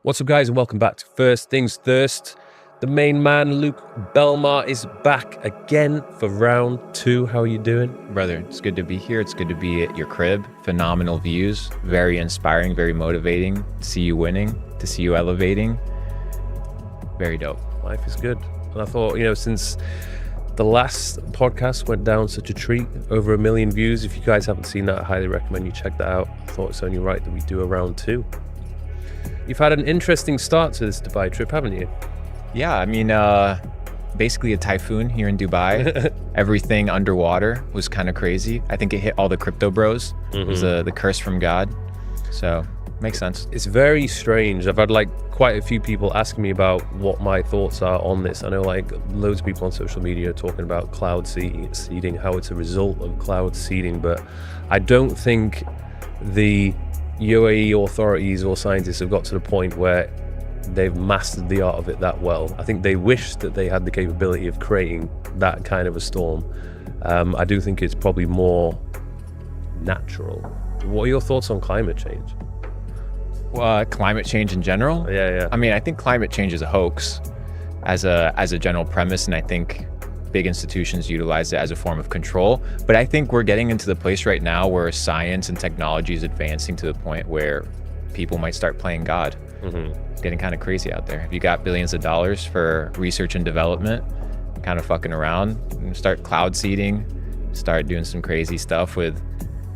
What's up, guys, and welcome back to First Things THRST. The main man, Luke Belmar, is back again for round 2. How are you doing? Brother, it's good to be here. It's good to be at your crib. Phenomenal views. Very inspiring, very motivating. To see you winning, to see you elevating. Very dope. Life is good. And I thought, since the last podcast went down such a treat, over 1 million views. If you guys haven't seen that, I highly recommend you check that out. I thought it's only right that we do a round 2. You've had an interesting start to this Dubai trip, haven't you? Yeah, I mean, basically a typhoon here in Dubai. Everything underwater was kind of crazy. I think it hit all the crypto bros. It was the curse from God. So, makes sense. It's very strange. I've had quite a few people asking me about what my thoughts are on this. I know loads of people on social media are talking about cloud seeding, how it's a result of cloud seeding, but I don't think the UAE authorities or scientists have got to the point where they've mastered the art of it that well. I think they wish that they had the capability of creating that kind of a storm. I do think it's probably more natural. What are your thoughts on climate change? Climate change in general? Yeah. I mean, I think climate change is a hoax as a general premise, and I think big institutions utilize it as a form of control. But I think we're getting into the place right now where science and technology is advancing to the point where people might start playing God. Getting kind of crazy out there. If you got billions of dollars for research and development, kind of fucking around, start cloud seeding, start doing some crazy stuff with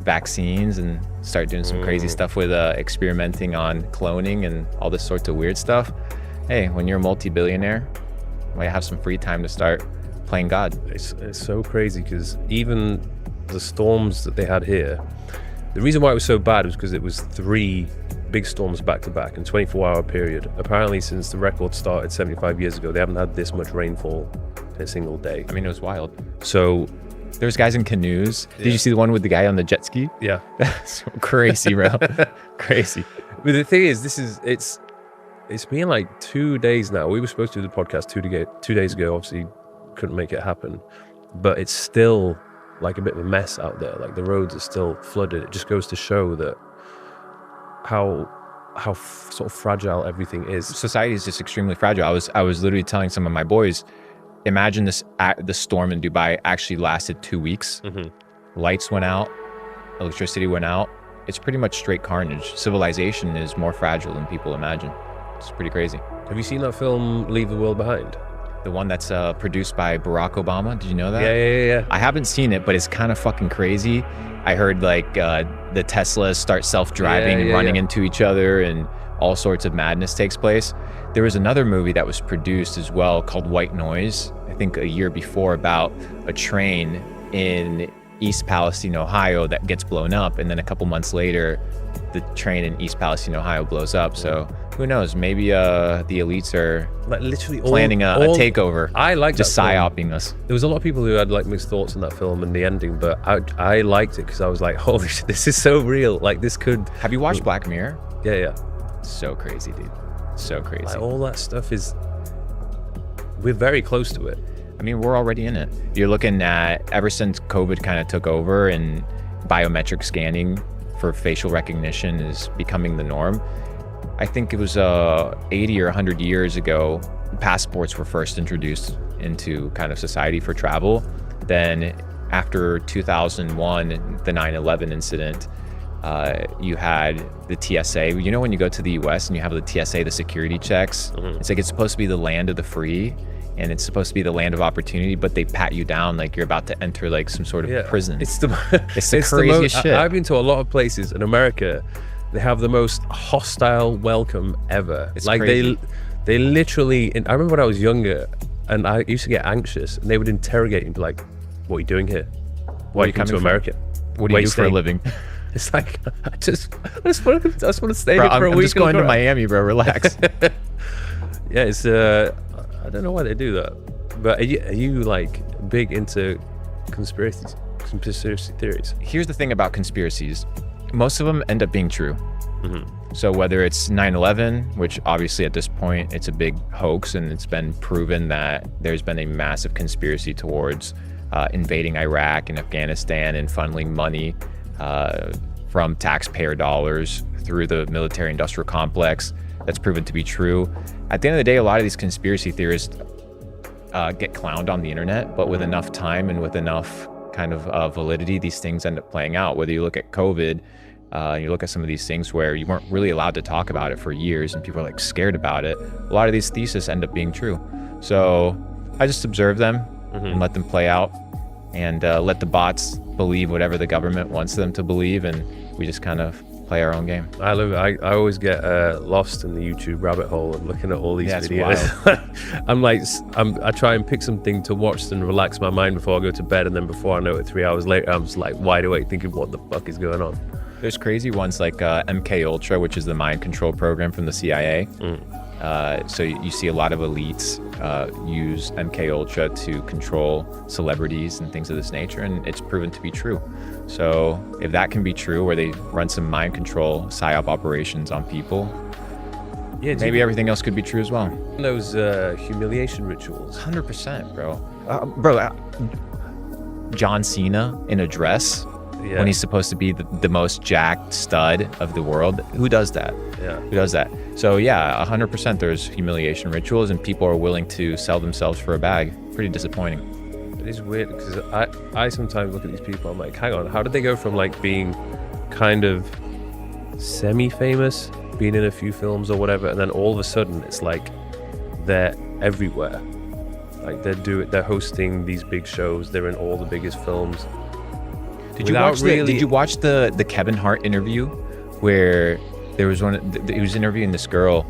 vaccines, and start doing some crazy stuff with experimenting on cloning and all this sorts of weird stuff. Hey, when you're a multi-billionaire, you might have some free time to start playing God. It's so crazy because even the storms that they had here, the reason why it was so bad was because it was 3 big storms back to back in a 24-hour period. Apparently, since the record started 75 years ago, they haven't had this much rainfall in a single day. I mean, it was wild. So there's guys in canoes. Did you see the one with the guy on the jet ski? Yeah. So crazy, bro. Crazy. But the thing is, it's been 2 days now. We were supposed to do the podcast 2 days ago. Obviously, couldn't make it happen. But it's still a bit of a mess out there. The roads are still flooded. It just goes to show that how sort of fragile everything is. Society is just extremely fragile. I was literally telling some of my boys, imagine the storm in Dubai actually lasted 2 weeks. Lights went out, electricity went out. It's pretty much straight carnage. Civilization is more fragile than people imagine. It's pretty crazy. Have you seen that film Leave the World Behind? The one that's produced by Barack Obama. Did you know that? Yeah. I haven't seen it, but it's kind of fucking crazy. I heard the Teslas start self-driving and running into each other, and all sorts of madness takes place. There was another movie that was produced as well called White Noise, I think a year before, about a train in East Palestine, Ohio that gets blown up, and then a couple months later the train in East Palestine, Ohio blows up. So who knows, maybe the elites are literally planning a takeover. I like just psyoping us. There was a lot of people who had mixed thoughts on that film and the ending, but I liked it because I was like, holy shit, this is so real. This could... Have you watched Black Mirror? Yeah. So crazy, dude. So crazy. All that stuff is... We're very close to it. I mean, we're already in it. You're looking at, ever since COVID kind of took over and biometric scanning for facial recognition is becoming the norm. I think it was 80 or 100 years ago, passports were first introduced into kind of society for travel. Then after 2001, the 9/11 incident, you had the TSA. When you go to the US and you have the TSA, the security checks, it's it's supposed to be the land of the free, and it's supposed to be the land of opportunity, but they pat you down like you're about to enter some sort of prison. It's the craziest shit. I've been to a lot of places in America. They have the most hostile welcome ever. It's crazy. They literally, I remember when I was younger and I used to get anxious, and they would interrogate and be like, what are you doing here? Why are you coming to America? What do you do for a living? It's I just want to stay here for a week. I'm just going to Miami, bro. Relax. Yeah, it's I don't know why they do that. But are you big into conspiracy theories? Here's the thing about conspiracies. Most of them end up being true. So whether it's 9/11, which obviously at this point it's a big hoax, and it's been proven that there's been a massive conspiracy towards invading Iraq and Afghanistan and funneling money from taxpayer dollars through the military industrial complex that's proven to be true. At the end of the day, a lot of these conspiracy theorists get clowned on the internet, but with enough time and with enough kind of validity, these things end up playing out. Whether you look at COVID, you look at some of these things where you weren't really allowed to talk about it for years and people are like scared about it. A lot of these theses end up being true. So I just observe them and let them play out, and let the bots believe whatever the government wants them to believe, and we just kind of play our own game. I love it. I always get lost in the YouTube rabbit hole and looking at all these videos. I try and pick something to watch and relax my mind before I go to bed, and then before I know it, 3 hours later, I'm just like wide awake thinking, what the fuck is going on? There's crazy ones like MK Ultra, which is the mind control program from the CIA. So you see a lot of elites use MK Ultra to control celebrities and things of this nature, and it's proven to be true. So if that can be true, where they run some mind control psyop operations on people, maybe everything else could be true as well. Those humiliation rituals. 100%, bro. John Cena in a dress when he's supposed to be the most jacked stud of the world. Who does that? Who does that? So 100% there's humiliation rituals, and people are willing to sell themselves for a bag. Pretty disappointing. It is weird because I sometimes look at these people, I'm like, hang on, how did they go from like being kind of semi-famous, being in a few films or whatever, and then all of a sudden it's like they're everywhere. Like they're hosting these big shows, they're in all the biggest films. Did you watch the Kevin Hart interview where there was he was interviewing this girl,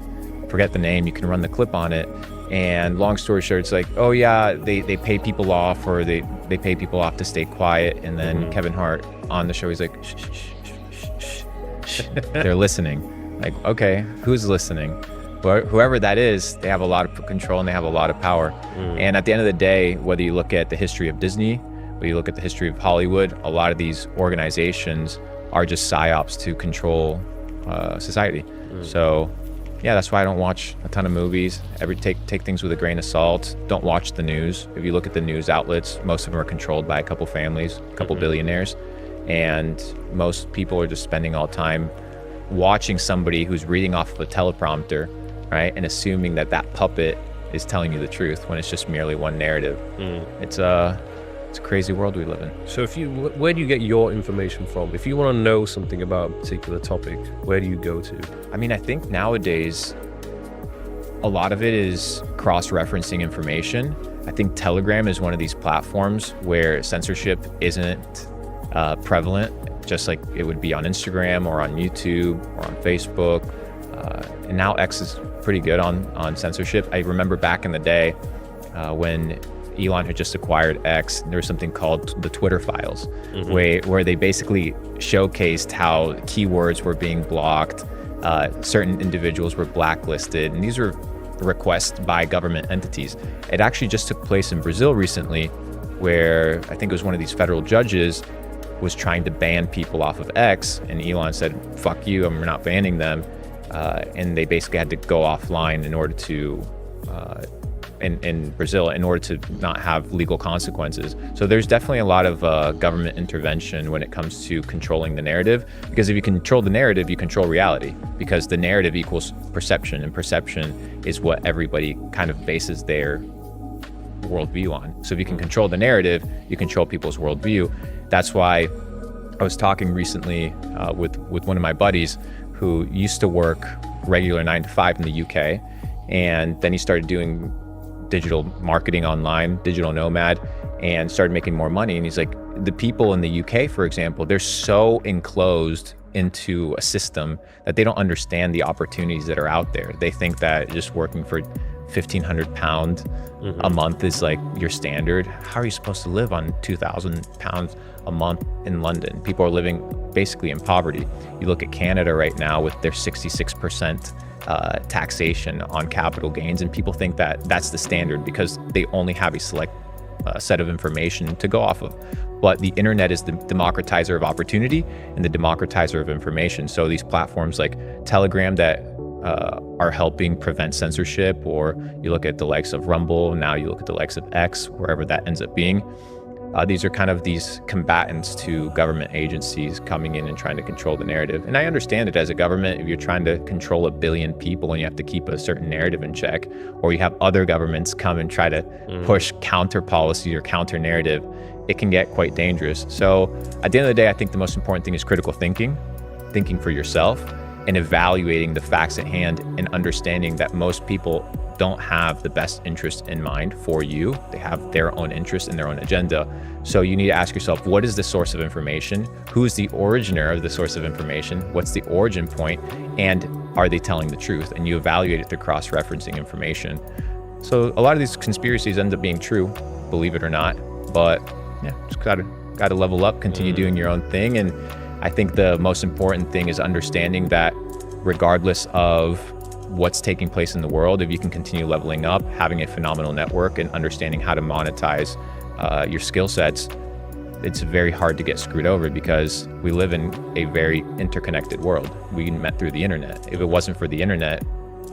forget the name, you can run the clip on it, and long story short, it's like, oh yeah, they pay people off, or they pay people off to stay quiet, and then Kevin Hart on the show, he's like, shh, shh, shh, shh, shh. They're listening. Like, okay, who's listening? But whoever that is, they have a lot of control and they have a lot of power. And at the end of the day, whether you look at the history of Disney, whether you look at the history of Hollywood, a lot of these organizations are just psyops to control society. So that's why I don't watch a ton of movies. Take things with a grain of salt. Don't watch the news. If you look at the news outlets, most of them are controlled by a couple families, a couple billionaires, and most people are just spending all time watching somebody who's reading off of a teleprompter, right, and assuming that puppet is telling you the truth when it's just merely one narrative. It's a crazy world we live in. So where do you get your information from? If you want to know something about a particular topic, where do you go to? I mean, I think nowadays a lot of it is cross-referencing information. I think Telegram is one of these platforms where censorship isn't prevalent, just like it would be on Instagram or on YouTube or on Facebook. And now X is pretty good on censorship. I remember back in the day when Elon had just acquired X, there was something called the Twitter files, where they basically showcased how keywords were being blocked, certain individuals were blacklisted, and these were requests by government entities. It actually just took place in Brazil recently, where I think it was one of these federal judges was trying to ban people off of X, and Elon said, fuck you, I'm not banning them. And they basically had to go offline in order to in Brazil in order to not have legal consequences. So there's definitely a lot of government intervention when it comes to controlling the narrative, because if you control the narrative, you control reality, because the narrative equals perception, and perception is what everybody kind of bases their worldview on. So if you can control the narrative, you control people's worldview. That's why I was talking recently with one of my buddies who used to work regular 9 to 5 in the UK, and then he started doing digital marketing online, digital nomad, and started making more money. And he's like, the people in the UK, for example, they're so enclosed into a system that they don't understand the opportunities that are out there. They think that just working for £1,500 a month is like your standard. How are you supposed to live on £2,000 a month in London? People are living basically in poverty. You look at Canada right now with their 66% taxation on capital gains, and people think that that's the standard because they only have a select set of information to go off of. But the internet is the democratizer of opportunity and the democratizer of information. So these platforms like Telegram that are helping prevent censorship, or you look at the likes of Rumble, now you look at the likes of X, wherever that ends up being, These are kind of these combatants to government agencies coming in and trying to control the narrative. And I understand it as a government, if you're trying to control 1 billion people and you have to keep a certain narrative in check, or you have other governments come and try to push counter policy or counter narrative, it can get quite dangerous. So at the end of the day, I think the most important thing is critical thinking for yourself, and evaluating the facts at hand, and understanding that most people don't have the best interest in mind for you. They have their own interest and their own agenda. So you need to ask yourself, what is the source of information? Who is the originator of the source of information? What's the origin point? And are they telling the truth? And you evaluate it through cross-referencing information. So a lot of these conspiracies end up being true, believe it or not. But yeah, just gotta level up, continue doing your own thing. And I think the most important thing is understanding that regardless of what's taking place in the world, if you can continue leveling up, having a phenomenal network, and understanding how to monetize your skill sets, it's very hard to get screwed over, because we live in a very interconnected world. We met through the internet. If it wasn't for the internet,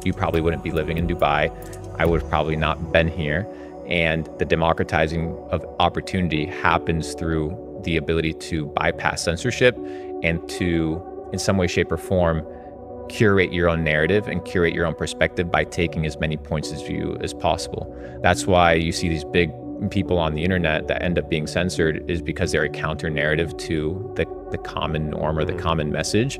you probably wouldn't be living in Dubai. I would have probably not been here. And the democratizing of opportunity happens through the ability to bypass censorship and to, in some way, shape, or form, curate your own narrative and curate your own perspective by taking as many points of view as possible. That's why you see these big people on the internet that end up being censored, is because they're a counter narrative to the common norm or the common message,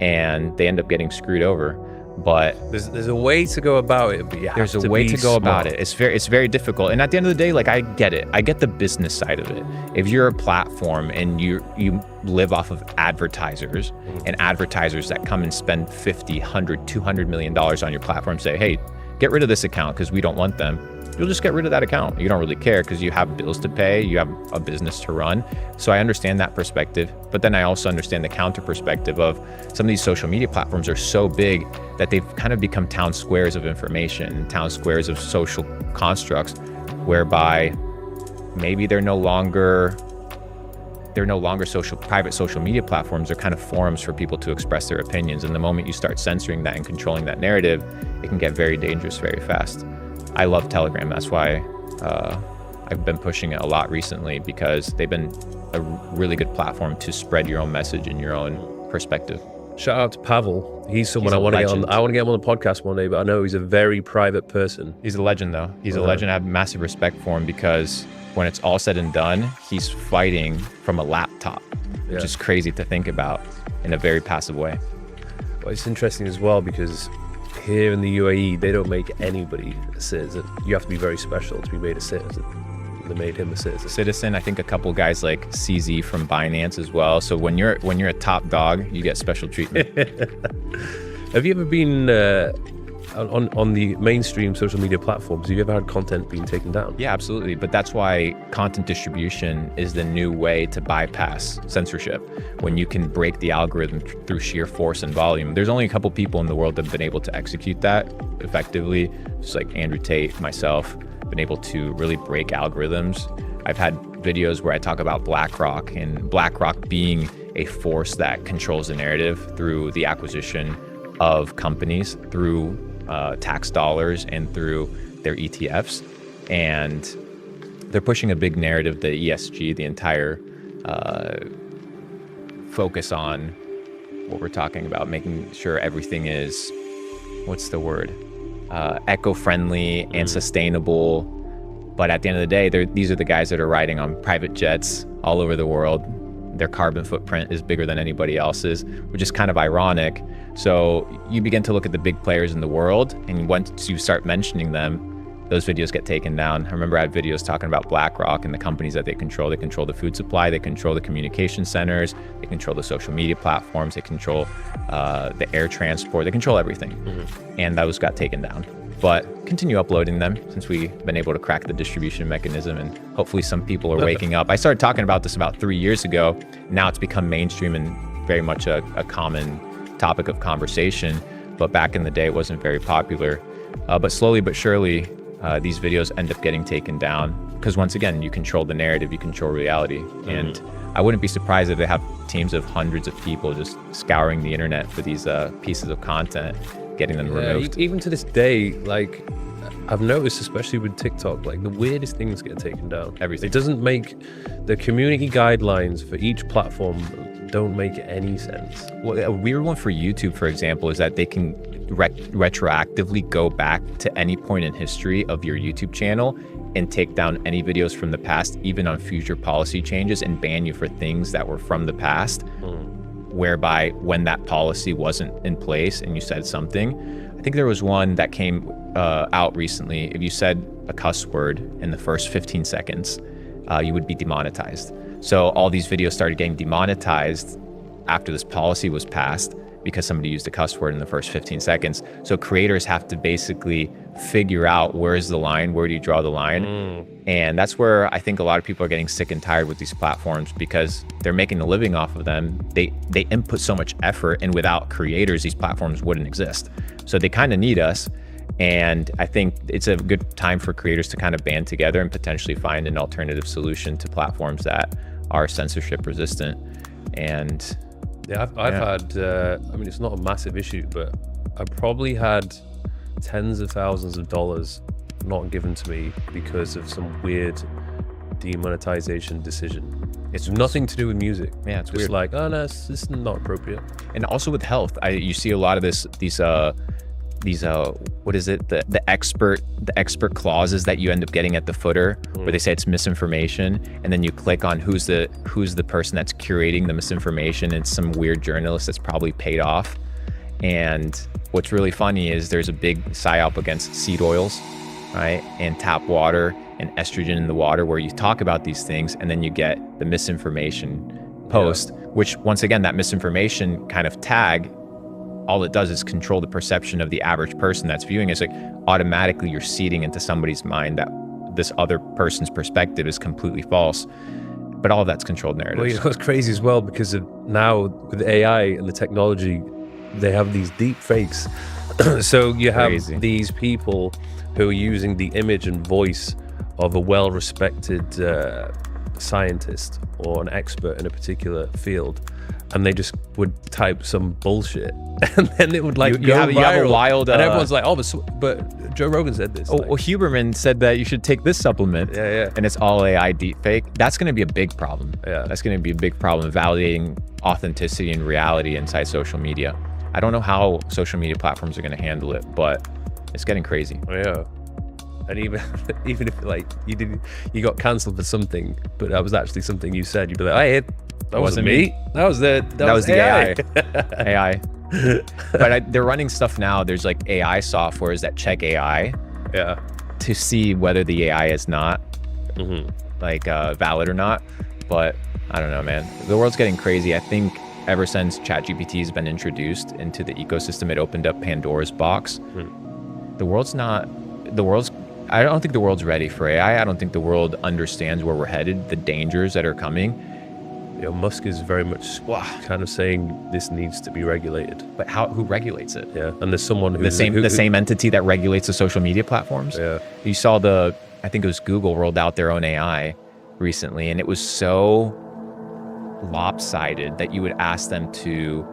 and they end up getting screwed over. But there's a way to go about it, but there's a way to go about it. It's very difficult. And at the end of the day, like, I get it. I get the business side of it. If you're a platform and you live off of advertisers, and advertisers that come and spend 50, 100, 200 million dollars on your platform, say, hey, get rid of this account because we don't want them, you'll just get rid of that account. You don't really care because you have bills to pay, you have a business to run. So I understand that perspective, but then I also understand the counter perspective of some of these social media platforms are so big that they've kind of become town squares of information, town squares of social constructs, whereby maybe they're no longer private social media platforms. They're kind of forums for people to express their opinions. And the moment you start censoring that and controlling that narrative, it can get very dangerous very fast. I love Telegram. That's why I've been pushing it a lot recently, because they've been a really good platform to spread your own message and your own perspective. Shout out to Pavel. He's someone I want to get on. I want to get him on the podcast one day, but I know he's a very private person. He's a legend, though. He's a legend. I have massive respect for him, because when it's all said and done, he's fighting from a laptop, which is crazy to think about, in a very passive way. Well, it's interesting as well, because here in the UAE, they don't make anybody a citizen. You have to be very special to be made a citizen. They made him a citizen. I think a couple guys like CZ from Binance as well. So when you're a top dog, you get special treatment. Have you ever been on the mainstream social media platforms? Have you ever had content being taken down? Yeah, absolutely. But that's why content distribution is the new way to bypass censorship. When you can break the algorithm through sheer force and volume. There's only a couple people in the world that have been able to execute that effectively, just like Andrew Tate, myself, been able to really break algorithms. I've had videos where I talk about BlackRock, and BlackRock being a force that controls the narrative through the acquisition of companies, through tax dollars, and through their ETFs. And they're pushing a big narrative, the ESG, the entire focus on what we're talking about, making sure everything is, what's the word? Eco-friendly and sustainable. But at the end of the day, these are the guys that are riding on private jets all over the world. Their carbon footprint is bigger than anybody else's, which is kind of ironic. So you begin to look at the big players in the world, and once you start mentioning them, those videos get taken down. I remember I had videos talking about BlackRock and the companies that they control. They control the food supply, they control the communication centers, they control the social media platforms, they control the air transport, they control everything. And those got taken down. But continue uploading them, since we've been able to crack the distribution mechanism, and hopefully some people are waking up. I started talking about this about 3 years ago. Now it's become mainstream and very much a common topic of conversation. But back in the day, it wasn't very popular. But slowly but surely, these videos end up getting taken down, because once again, you control the narrative, you control reality. And I wouldn't be surprised if they have teams of hundreds of people just scouring the internet for these pieces of content, getting them removed. Even to this day, like, I've noticed, especially with TikTok, like the weirdest things get taken down. Everything. It doesn't make the community guidelines for each platform don't make any sense. Well, a weird one for YouTube, for example, is that they can retroactively go back to any point in history of your YouTube channel and take down any videos from the past, even on future policy changes, and ban you for things that were from the past, whereby when that policy wasn't in place and you said something. I think there was one that came out recently. If you said a cuss word in the first 15 seconds, you would be demonetized. So all these videos started getting demonetized after this policy was passed because somebody used a cuss word in the first 15 seconds. So creators have to basically figure out where's the line, where do you draw the line? And that's where I think a lot of people are getting sick and tired with these platforms, because they're making a living off of them. They input so much effort, and without creators, these platforms wouldn't exist. So they kind of need us. And I think it's a good time for creators to kind of band together and potentially find an alternative solution to platforms that are censorship resistant. And yeah, I've had, I mean, it's not a massive issue, but I probably had tens of thousands of dollars not given to me because of some weird demonetization decision. It's nothing to do with music. Yeah, it's just weird. like, oh no, this is not appropriate. And also with health, you see a lot of these what is it, the expert clauses that you end up getting at the footer, where they say it's misinformation, and then you click on who's the person that's curating the misinformation. It's some weird journalist that's probably paid off. And what's really funny is there's a big psyop against seed oils, right, and tap water and estrogen in the water, where you talk about these things and then you get the misinformation post, which once again, that misinformation kind of tag, all it does is control the perception of the average person that's viewing it. It's like automatically you're seeding into somebody's mind that this other person's perspective is completely false. But all of that's controlled narratives. Well, you know what's crazy as well, because of now with AI and the technology, they have these deep fakes. So you have these people who are using the image and voice of a well-respected scientist or an expert in a particular field, and they just would type some bullshit, and then it would like you have a wild, and everyone's like, oh, but Joe Rogan said this. Well, Huberman said that you should take this supplement. Yeah. And it's all AI deep fake. That's going to be a big problem. Yeah. That's going to be a big problem, validating authenticity and reality inside social media. I don't know how social media platforms are going to handle it, but it's getting crazy. Yeah. And even if like you got cancelled for something, but that was actually something you said, you'd be like, hey, that wasn't me. That was the AI. AI. But they're running stuff now. There's like AI softwares that check AI, to see whether the AI is not like valid or not. But I don't know, man. The world's getting crazy. I think ever since ChatGPT has been introduced into the ecosystem, it opened up Pandora's box. I don't think the world's ready for AI. I don't think the world understands where we're headed, the dangers that are coming. You know, Musk is very much kind of saying this needs to be regulated. But who regulates it? Yeah, and there's someone who the same entity that regulates the social media platforms. Yeah, you saw I think it was Google rolled out their own AI recently, and it was so lopsided that you would ask them to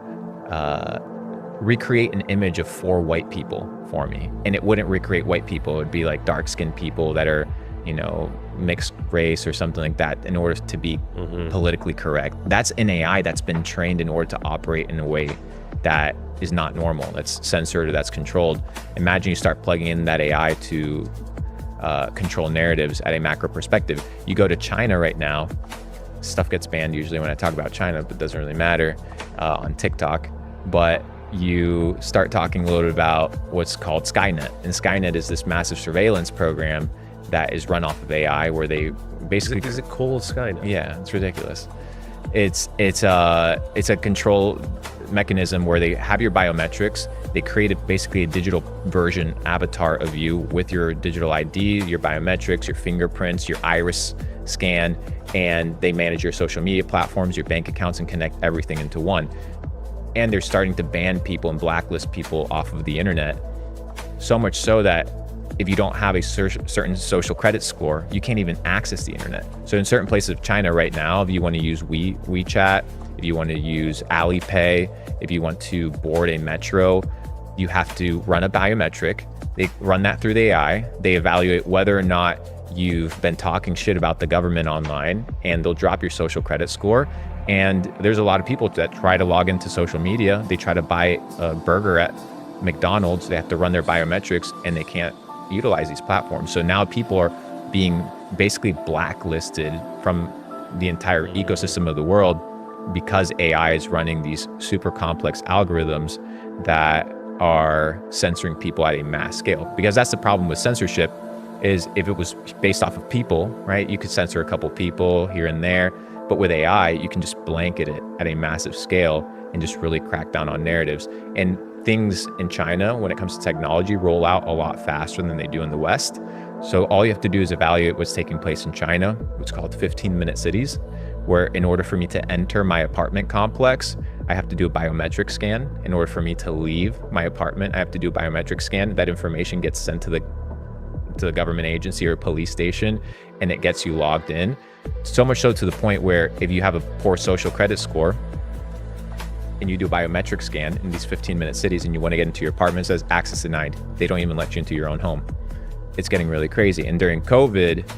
recreate an image of 4 white people for me, and it wouldn't recreate white people. It would be like dark-skinned people that are, mixed race or something like that, in order to be politically correct. That's an AI that's been trained in order to operate in a way that is not normal, that's censored or that's controlled. Imagine you start plugging in that AI to control narratives at a macro perspective. You go to China right now, stuff gets banned usually when I talk about China, but it doesn't really matter on TikTok. But you start talking a little bit about what's called Skynet. And Skynet is this massive surveillance program that is run off of AI, where they basically... Is it called Skynet? Yeah, it's ridiculous. It's a control mechanism where they have your biometrics. They created basically a digital version avatar of you with your digital ID, your biometrics, your fingerprints, your iris scan, and they manage your social media platforms, your bank accounts, and connect everything into one. And they're starting to ban people and blacklist people off of the internet, so much so that if you don't have a certain social credit score, you can't even access the internet. So in certain places of China right now, if you want to use WeChat, if you want to use Alipay, if you want to board a metro, you have to run a biometric. They run that through the AI. They evaluate whether or not you've been talking shit about the government online, and they'll drop your social credit score. And there's a lot of people that try to log into social media. They try to buy a burger at McDonald's. They have to run their biometrics, and they can't utilize these platforms. So now people are being basically blacklisted from the entire ecosystem of the world because AI is running these super complex algorithms that are censoring people at a mass scale. Because that's the problem with censorship, is if it was based off of people, right? You could censor a couple people here and there, but with AI, you can just blanket it at a massive scale and just really crack down on narratives. And things in China, when it comes to technology, roll out a lot faster than they do in the West. So all you have to do is evaluate what's taking place in China, what's called 15-minute cities, where in order for me to enter my apartment complex, I have to do a biometric scan. In order for me to leave my apartment, I have to do a biometric scan. That information gets sent to the government agency or police station, and it gets you logged in. So much so to the point where if you have a poor social credit score and you do a biometric scan in these 15-minute cities and you want to get into your apartment, it says access denied. They don't even let you into your own home. It's getting really crazy. And during COVID,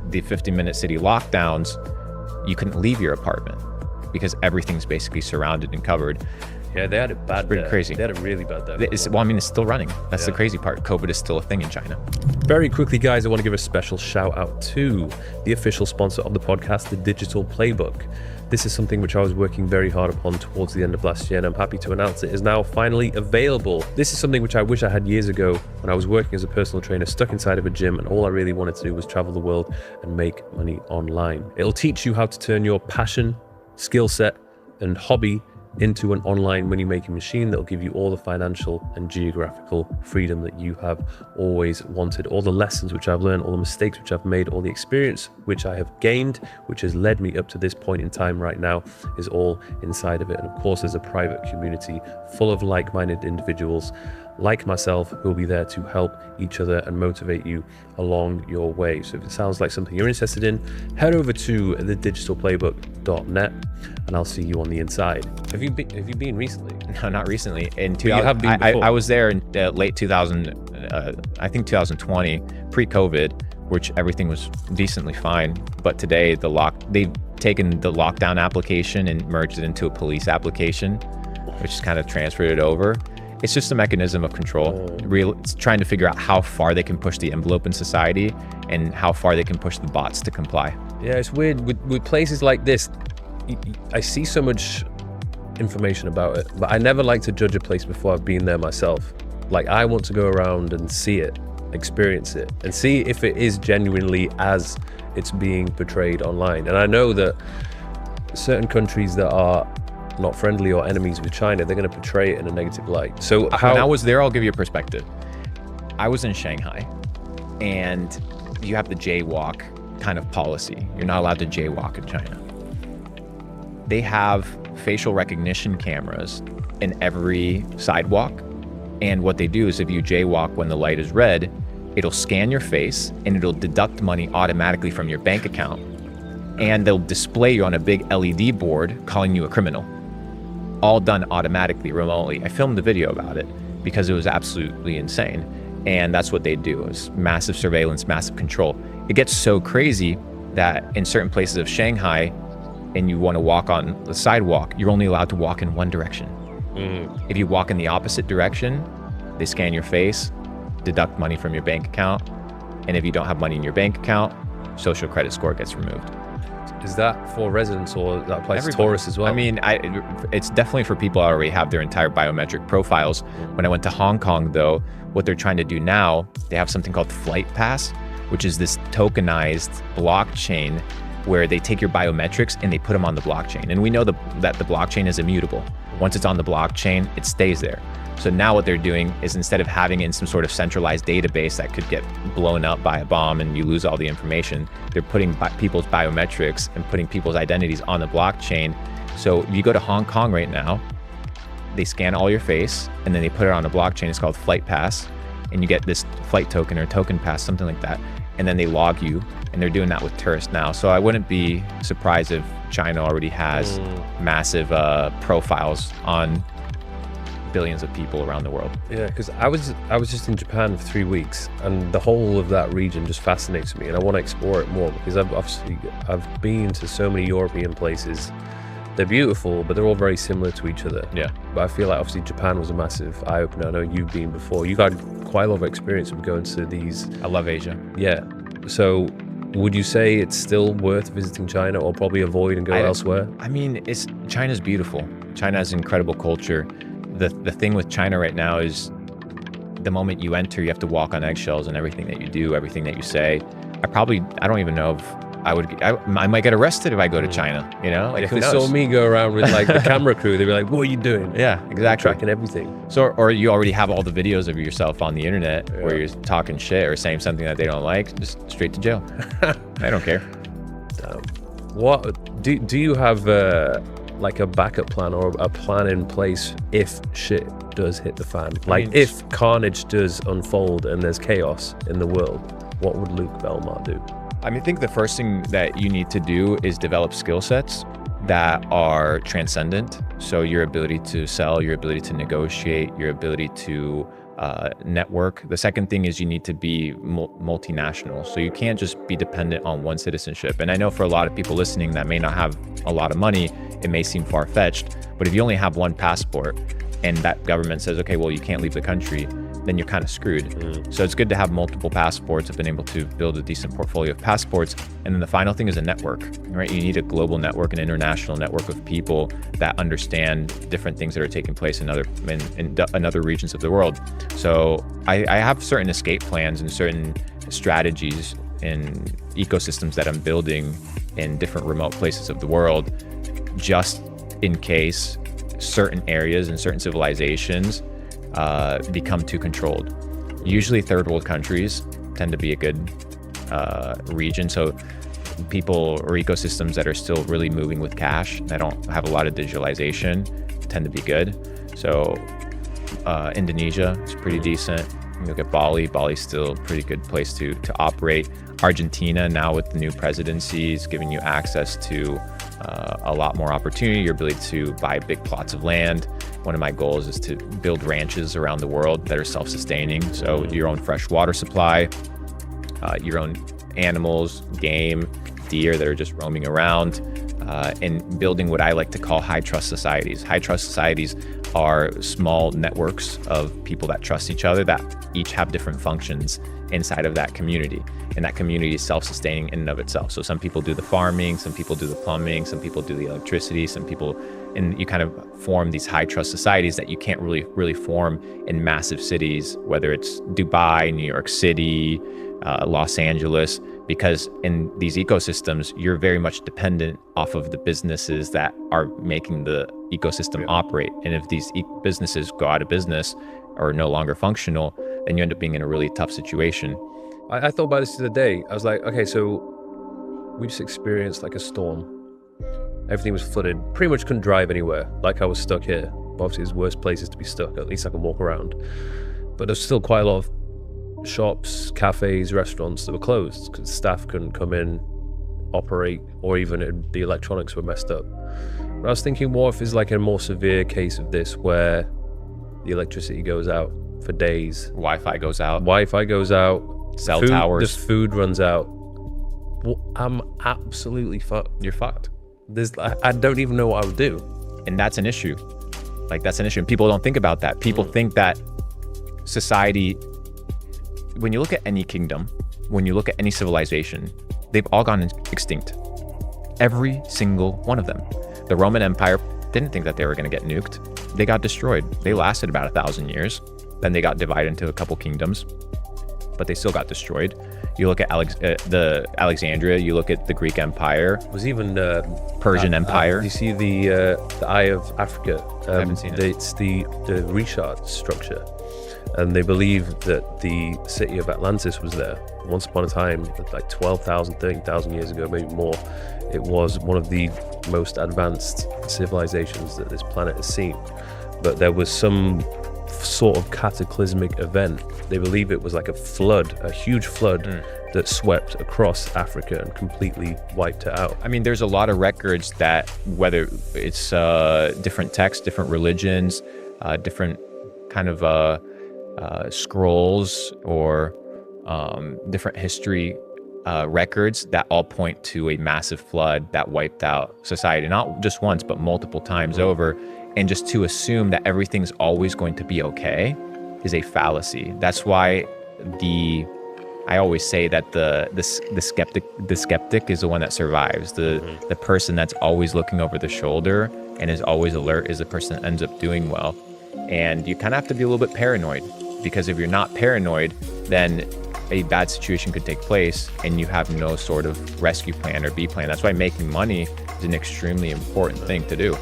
the 15-minute city lockdowns, you couldn't leave your apartment because everything's basically surrounded and covered. Yeah, they had it bad. Pretty crazy. They had it really bad there. It's still running. That's the crazy part. COVID is still a thing in China. Very quickly, guys, I want to give a special shout out to the official sponsor of the podcast, the Digital Playbook. This is something which I was working very hard upon towards the end of last year, and I'm happy to announce it is now finally available. This is something which I wish I had years ago when I was working as a personal trainer, stuck inside of a gym, and all I really wanted to do was travel the world and make money online. It'll teach you how to turn your passion, skill set, and hobby into an online money-making machine that'll give you all the financial and geographical freedom that you have always wanted. All the lessons which I've learned, all the mistakes which I've made, all the experience which I have gained, which has led me up to this point in time right now, is all inside of it. And of course, there's a private community full of like-minded individuals like myself who will be there to help each other and motivate you along your way. So if it sounds like something you're interested in, head over to thedigitalplaybook.net and I'll see you on the inside. Have you been recently? No, not recently. In you have been before. I was there in late 2020, pre-COVID, which everything was decently fine. But today, they've taken the lockdown application and merged it into a police application, which is kind of transferred it over. It's just a mechanism of control. It's trying to figure out how far they can push the envelope in society and how far they can push the bots to comply. Yeah, it's weird with places like this. I see so much information about it, but I never like to judge a place before I've been there myself. Like, I want to go around and see it, experience it, and see if it is genuinely as it's being portrayed online. And I know that certain countries that are not friendly or enemies with China, they're going to portray it in a negative light. So when I was there, I'll give you a perspective. I was in Shanghai, and you have the jaywalk kind of policy. You're not allowed to jaywalk in China. They have facial recognition cameras in every sidewalk. And what they do is if you jaywalk when the light is red, it'll scan your face and it'll deduct money automatically from your bank account. And they'll display you on a big LED board calling you a criminal. All done automatically, remotely. I filmed the video about it because it was absolutely insane. And that's what they do, is massive surveillance, massive control. It gets so crazy that in certain places of Shanghai, and you want to walk on the sidewalk, you're only allowed to walk in one direction. If you walk in the opposite direction, they scan your face, deduct money from your bank account. And if you don't have money in your bank account, social credit score gets removed. Is that for residents or that applies to tourists as well? I mean, it's definitely for people who already have their entire biometric profiles. When I went to Hong Kong, though, what they're trying to do now, they have something called Flight Pass, which is this tokenized blockchain where they take your biometrics and they put them on the blockchain. And we know that the blockchain is immutable. Once it's on the blockchain, it stays there. So now what they're doing is, instead of having it in some sort of centralized database that could get blown up by a bomb and you lose all the information, they're putting people's biometrics and putting people's identities on the blockchain. So if you go to Hong Kong right now, they scan all your face and then they put it on a blockchain. It's called Flight Pass. And you get this flight token or token pass, something like that. And then they log you. And they're doing that with tourists now. So I wouldn't be surprised if China already has massive profiles on billions of people around the world. Yeah, because I was just in Japan for 3 weeks, and the whole of that region just fascinates me, and I want to explore it more because I've been to so many European places. They're beautiful, but they're all very similar to each other. Yeah. But I feel like obviously Japan was a massive eye opener. I know you've been before. You got quite a lot of experience with going to these. I love Asia. Yeah. So would you say it's still worth visiting China, or probably avoid and go elsewhere? I mean, China's beautiful. China has incredible culture. The thing with China right now is the moment you enter, you have to walk on eggshells in everything that you do, everything that you say. I don't even know if I might get arrested if I go to China, you know? Like, if they saw me go around with like the camera crew, they'd be like, what are you doing? Yeah, exactly. Tracking everything. So, or you already have all the videos of yourself on the internet where you're talking shit or saying something that they don't like, just straight to jail. I don't care. What do you have like a backup plan or a plan in place if shit does hit the fan? Like if carnage does unfold and there's chaos in the world, what would Luke Belmar do? I mean, I think the first thing that you need to do is develop skill sets that are transcendent. So your ability to sell, your ability to negotiate, your ability to network. The second thing is you need to be multinational. So you can't just be dependent on one citizenship. And I know for a lot of people listening that may not have a lot of money, it may seem far-fetched, but if you only have one passport and that government says, okay, well, you can't leave the country, then you're kind of screwed. So it's good to have multiple passports. I've been able to build a decent portfolio of passports. And then the final thing is a network, right? You need a global network, an international network of people that understand different things that are taking place in other regions of the world. So I have certain escape plans and certain strategies and ecosystems that I'm building in different remote places of the world, just in case certain areas and certain civilizations become too controlled. Usually third world countries tend to be a good region. So people or ecosystems that are still really moving with cash, that don't have a lot of digitalization, tend to be good. So Indonesia is pretty decent. You look at Bali. Bali's still a pretty good place to operate. Argentina, now with the new presidency, is giving you access to a lot more opportunity, your ability to buy big plots of land. One of my goals is to build ranches around the world that are self-sustaining. So your own fresh water supply, your own animals, game, deer that are just roaming around, and building what I like to call high trust societies. High trust societies are small networks of people that trust each other that each have different functions inside of that community. And that community is self-sustaining in and of itself. So some people do the farming, some people do the plumbing, some people do the electricity, some people, and you kind of form these high trust societies that you can't really form in massive cities, whether it's Dubai, New York City, Los Angeles, because in these ecosystems, you're very much dependent off of the businesses that are making the ecosystem operate. And if these businesses go out of business or are no longer functional, then you end up being in a really tough situation. I thought about this the other day. I was like, okay, so we just experienced like a storm. Everything was flooded. Pretty much couldn't drive anywhere. Like I was stuck here. Obviously, there's worse places to be stuck. At least I can walk around. But there's still quite a lot of shops, cafes, restaurants that were closed because staff couldn't come in, operate, or even the electronics were messed up. But I was thinking, what if it's like a more severe case of this where the electricity goes out for days? Wi-Fi goes out. Cell towers. The food runs out. Well, I'm absolutely fucked. You're fucked. I don't even know what I would do. And that's an issue. Like, that's an issue. And people don't think about that. People think that society, when you look at any kingdom, when you look at any civilization, they've all gone extinct. Every single one of them. The Roman Empire didn't think that they were going to get nuked. They got destroyed. They lasted about 1,000 years. Then they got divided into a couple kingdoms, but they still got destroyed. You look at the Alexandria, you look at the Greek Empire. It was even Persian Empire. You see the Eye of Africa. I haven't seen it. It's the Richard structure. And they believe that the city of Atlantis was there. Once upon a time, like 12,000, 13,000 years ago, maybe more, it was one of the most advanced civilizations that this planet has seen. But there was some sort of cataclysmic event. They believe it was like a flood, a huge flood that swept across Africa and completely wiped it out. I mean, there's a lot of records that, whether it's different texts, different religions, different kind of scrolls or different history records that all point to a massive flood that wiped out society, not just once, but multiple times over. And just to assume that everything's always going to be okay is a fallacy. That's why I always say that the skeptic is the one that survives. The person that's always looking over the shoulder and is always alert is the person that ends up doing well. And you kind of have to be a little bit paranoid, because if you're not paranoid, then a bad situation could take place and you have no sort of rescue plan or B plan. That's why making money is an extremely important thing to do,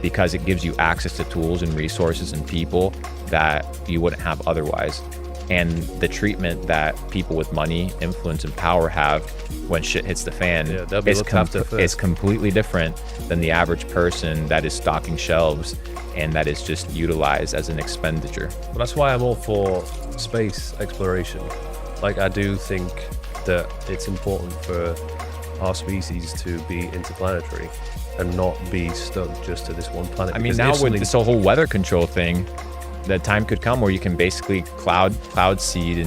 because it gives you access to tools and resources and people that you wouldn't have otherwise. And the treatment that people with money, influence, and power have when shit hits the fan is completely different than the average person that is stocking shelves and that is just utilized as an expenditure. Well, that's why I'm all for space exploration. Like, I do think that it's important for our species to be interplanetary and not be stuck just to this one planet. I mean, now with this whole weather control thing, the time could come where you can basically cloud seed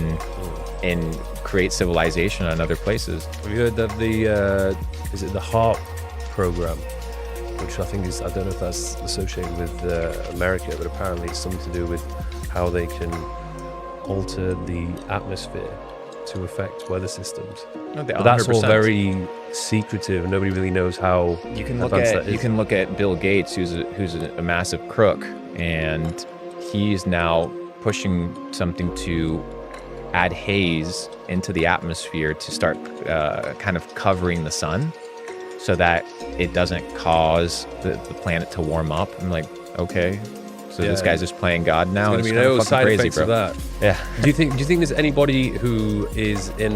and create civilization on other places. Have you heard of is it the HARP program? Which I think is, I don't know if that's associated with America, but apparently it's something to do with how they can alter the atmosphere to affect weather systems. But that's all very secretive, and nobody really knows how you can look at. You can look at Bill Gates, who's a massive crook, and he's now pushing something to add haze into the atmosphere to start kind of covering the sun, so that it doesn't cause the planet to warm up. I'm like, okay, so this guy's just playing God now. There's going to be no side crazy, effects bro. of that. Yeah. Do you think there's anybody who is in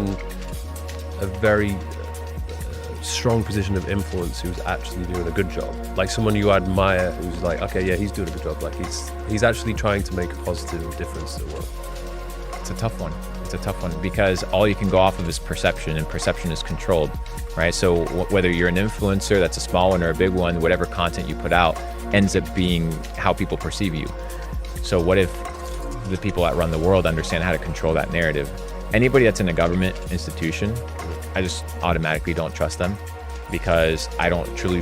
a very strong position of influence who's actually doing a good job? Like someone you admire who's like, okay, yeah, he's doing a good job. Like he's actually trying to make a positive difference to the world. It's a tough one. It's a tough one, because all you can go off of is perception, and perception is controlled, right? So whether you're an influencer, that's a small one or a big one, whatever content you put out ends up being how people perceive you. So what if the people that run the world understand how to control that narrative? Anybody that's in a government institution, I just automatically don't trust them, because I don't truly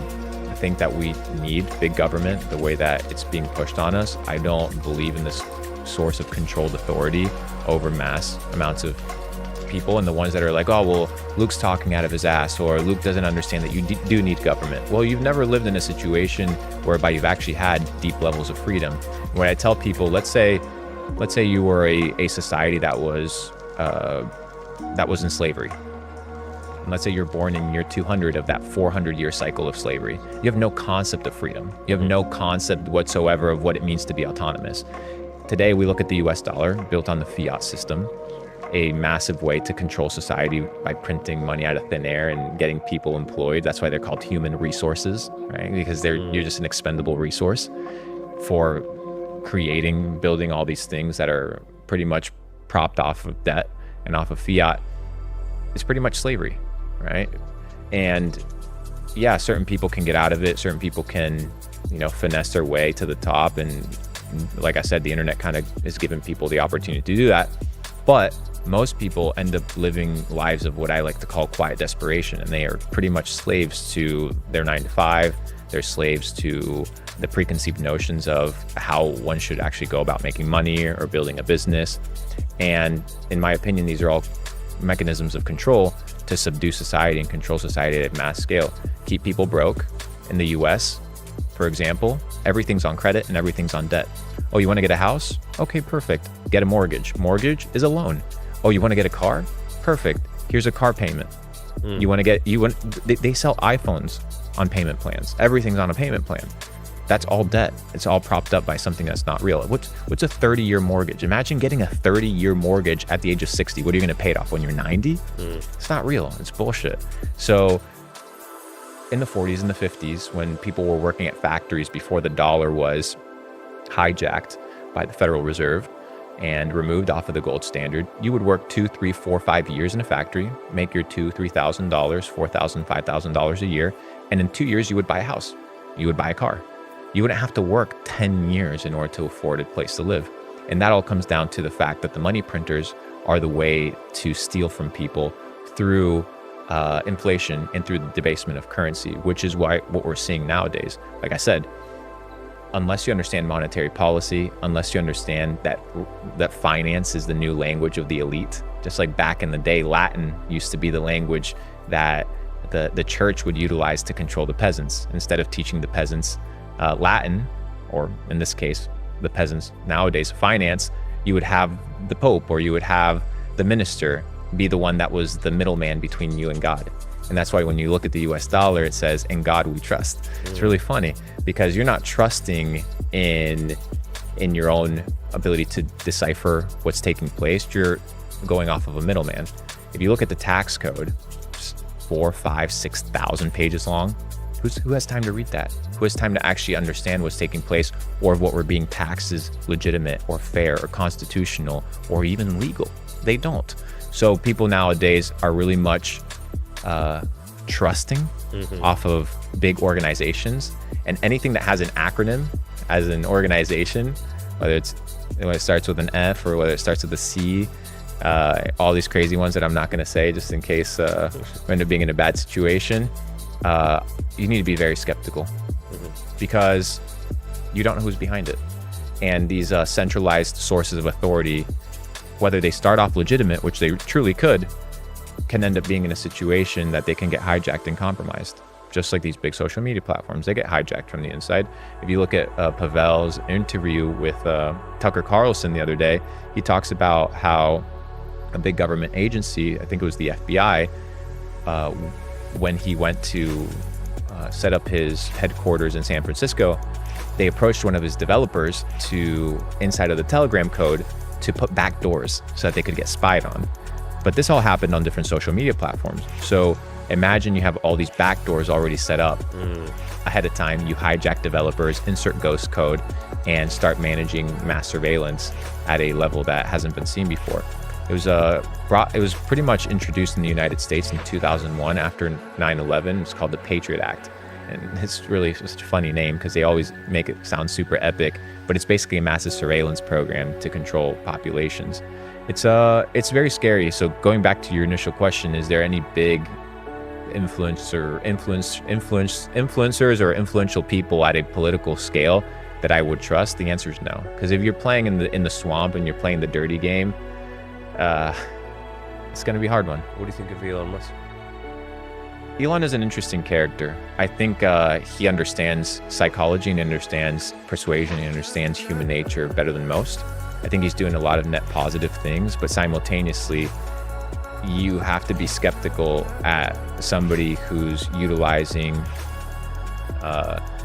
think that we need big government the way that it's being pushed on us. I don't believe in this source of controlled authority over mass amounts of people, and the ones that are like, oh, well, Luke's talking out of his ass, or Luke doesn't understand that you do need government. Well, you've never lived in a situation whereby you've actually had deep levels of freedom. When I tell people, let's say you were a society that was in slavery. And let's say you're born in year 200 of that 400-year cycle of slavery. You have no concept of freedom. You have no concept whatsoever of what it means to be autonomous. Today, we look at the US dollar built on the fiat system, a massive way to control society by printing money out of thin air and getting people employed. That's why they're called human resources, right? Because you're just an expendable resource for building all these things that are pretty much propped off of debt and off of fiat. It's pretty much slavery, right? And yeah, certain people can get out of it. Certain people can, finesse their way to the top. And like I said, the internet kind of is giving people the opportunity to do that. But most people end up living lives of what I like to call quiet desperation. And they are pretty much slaves to their 9 to 5. They're slaves to the preconceived notions of how one should actually go about making money or building a business. And in my opinion, these are all mechanisms of control to subdue society and control society at mass scale. Keep people broke. In the US, for example, everything's on credit and everything's on debt. Oh, you want to get a house? Okay, perfect. Get a mortgage. Mortgage is a loan. Oh, you want to get a car? Perfect. Here's a car payment. They sell iPhones on payment plans. Everything's on a payment plan. That's all debt. It's all propped up by something that's not real. What's a 30-year mortgage? Imagine getting a 30-year mortgage at the age of 60. What are you going to pay it off when you're 90? It's not real. It's bullshit. So in the 40s and the 50s, when people were working at factories before the dollar was hijacked by the Federal Reserve and removed off of the gold standard, you would work 2, 3, 4, 5 years in a factory, make your $2,000, $3,000, $4,000, $5,000 a year, and in 2 years you would buy a house, you would buy a car. you wouldn't have to work 10 years in order to afford a place to live. And that all comes down to the fact that the money printers are the way to steal from people through inflation and through the debasement of currency, which is what we're seeing nowadays. Like I said, unless you understand monetary policy, unless you understand that finance is the new language of the elite, just like back in the day, Latin used to be the language that the church would utilize to control the peasants. Instead of teaching the peasants Latin, or in this case, the peasants nowadays finance, you would have the Pope or you would have the minister be the one that was the middleman between you and God. And that's why when you look at the US dollar, it says, "In God we trust." It's really funny because you're not trusting in your own ability to decipher what's taking place. You're going off of a middleman. If you look at the tax code, 4, 5, 6,000 pages long, who has time to read that? Who has time to actually understand what's taking place, or if what we're being taxed is legitimate or fair or constitutional or even legal? They don't. So people nowadays are really much trusting off of big organizations, and anything that has an acronym as an organization, whether it starts with an F or whether it starts with a C, all these crazy ones that I'm not going to say just in case we end up being in a bad situation, you need to be very skeptical because you don't know who's behind it. And these centralized sources of authority, whether they start off legitimate, which they truly could, can end up being in a situation that they can get hijacked and compromised. Just like these big social media platforms, they get hijacked from the inside. If you look at Pavel's interview with Tucker Carlson the other day, he talks about how a big government agency, I think it was the FBI, when he went to set up his headquarters in San Francisco, they approached one of his developers to, inside of the Telegram code, to put back doors so that they could get spied on. But this all happened on different social media platforms. So imagine you have all these back doors already set up ahead of time. You hijack developers, insert ghost code, and start managing mass surveillance at a level that hasn't been seen before. It was pretty much introduced in the United States in 2001 after 9/11. It's called the Patriot Act. And it's really just a funny name because they always make it sound super epic, but it's basically a massive surveillance program to control populations. It's very scary. So going back to your initial question, is there any big influencers or influential people at a political scale that I would trust? The answer is no. Because if you're playing in the swamp and you're playing the dirty game, it's going to be a hard one. What do you think of Elon Musk? Elon is an interesting character. I think he understands psychology and understands persuasion and understands human nature better than most. I think he's doing a lot of net positive things, but simultaneously, you have to be skeptical at somebody who's utilizing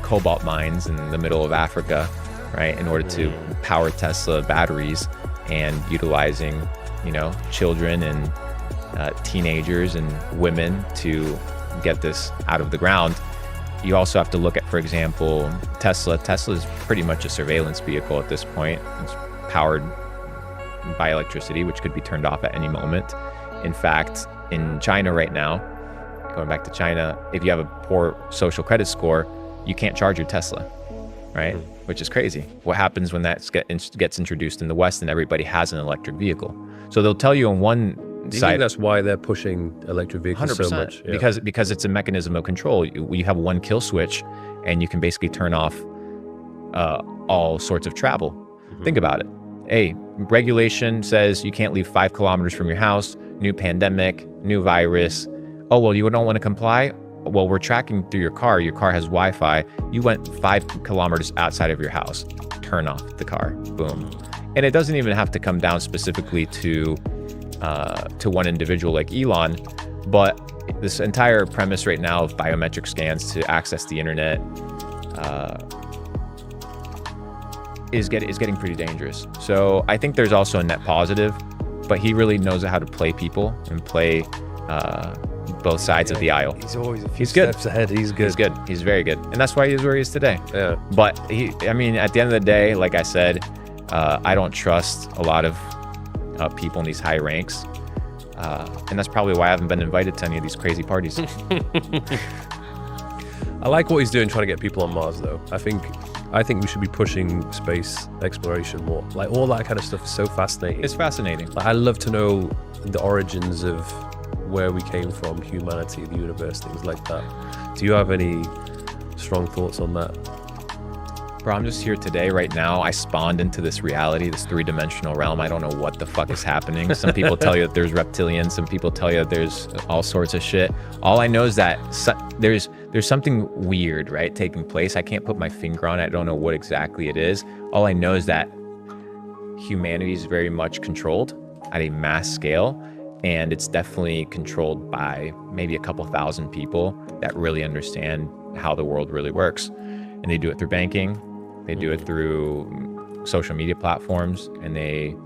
cobalt mines in the middle of Africa, right, in order to power Tesla batteries, and utilizing, children and teenagers and women to get this out of the ground. You also have to look at, for example, Tesla. Tesla is pretty much a surveillance vehicle at this point. It's powered by electricity, which could be turned off at any moment. In fact, in China right now, going back to China, if you have a poor social credit score, you can't charge your Tesla, right? Which is crazy. What happens when that gets introduced in the West and everybody has an electric vehicle? So they'll tell you on one Do you side, think that's why they're pushing electric vehicles 100%, so much? Yeah. because it's a mechanism of control. You have one kill switch and you can basically turn off all sorts of travel. Think about it. Regulation says you can't leave 5 kilometers from your house, new pandemic, new virus. Oh, well, you don't want to comply? Well, we're tracking through your car. Your car has Wi-Fi. You went 5 kilometers outside of your house. Turn off the car. Boom. And it doesn't even have to come down specifically to one individual like Elon, but this entire premise right now of biometric scans to access the internet is getting pretty dangerous. So I think there's also a net positive, but he really knows how to play people and play both sides of the aisle. He's always a few steps ahead. He's good. He's good. He's very good. And that's why he's where he is today. Yeah. But at the end of the day, like I said, I don't trust a lot of people in these high ranks. And that's probably why I haven't been invited to any of these crazy parties. I like what he's doing, trying to get people on Mars, though. I think I think we should be pushing space exploration more. Like all that kind of stuff is so fascinating. It's fascinating. Like, I'd love to know the origins of where we came from, humanity, the universe, things like that. Do you have any strong thoughts on that? Bro, I'm just here today, right now. I spawned into this reality, this 3-dimensional realm. I don't know what the fuck is happening. Some people tell you that there's reptilians. Some people tell you that there's all sorts of shit. All I know is that there's something weird, right, taking place. I can't put my finger on it. I don't know what exactly it is. All I know is that humanity is very much controlled at a mass scale. And it's definitely controlled by maybe a couple thousand people that really understand how the world really works. And they do it through banking. They do it through social media platforms, and they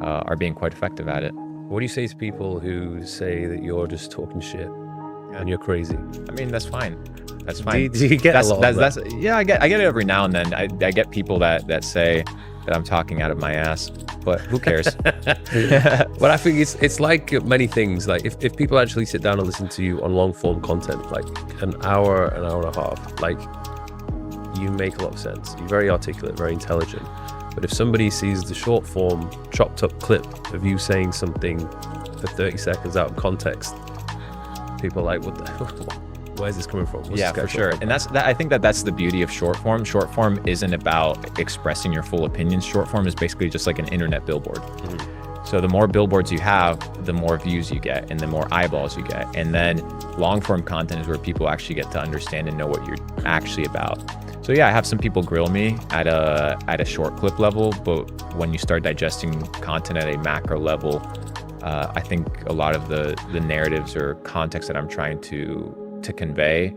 are being quite effective at it. What do you say to people who say that you're just talking shit and you're crazy? I mean, that's fine. That's fine. Do you get a lot of that? Yeah, I get it every now and then. I get people that say that I'm talking out of my ass, but who cares? But I think it's like many things. Like if people actually sit down and listen to you on long form content, like an hour and a half, like, you make a lot of sense. You're very articulate, very intelligent. But if somebody sees the short form, chopped up clip of you saying something for 30 seconds out of context, people are like, what the hell? Where's this coming from? What's yeah, for sure. And I think that's the beauty of short form. Short form isn't about expressing your full opinions. Short form is basically just like an internet billboard. Mm-hmm. So the more billboards you have, the more views you get and the more eyeballs you get. And then long form content is where people actually get to understand and know what you're actually about. So yeah, I have some people grill me at a short clip level, but when you start digesting content at a macro level, I think a lot of the narratives or context that I'm trying to convey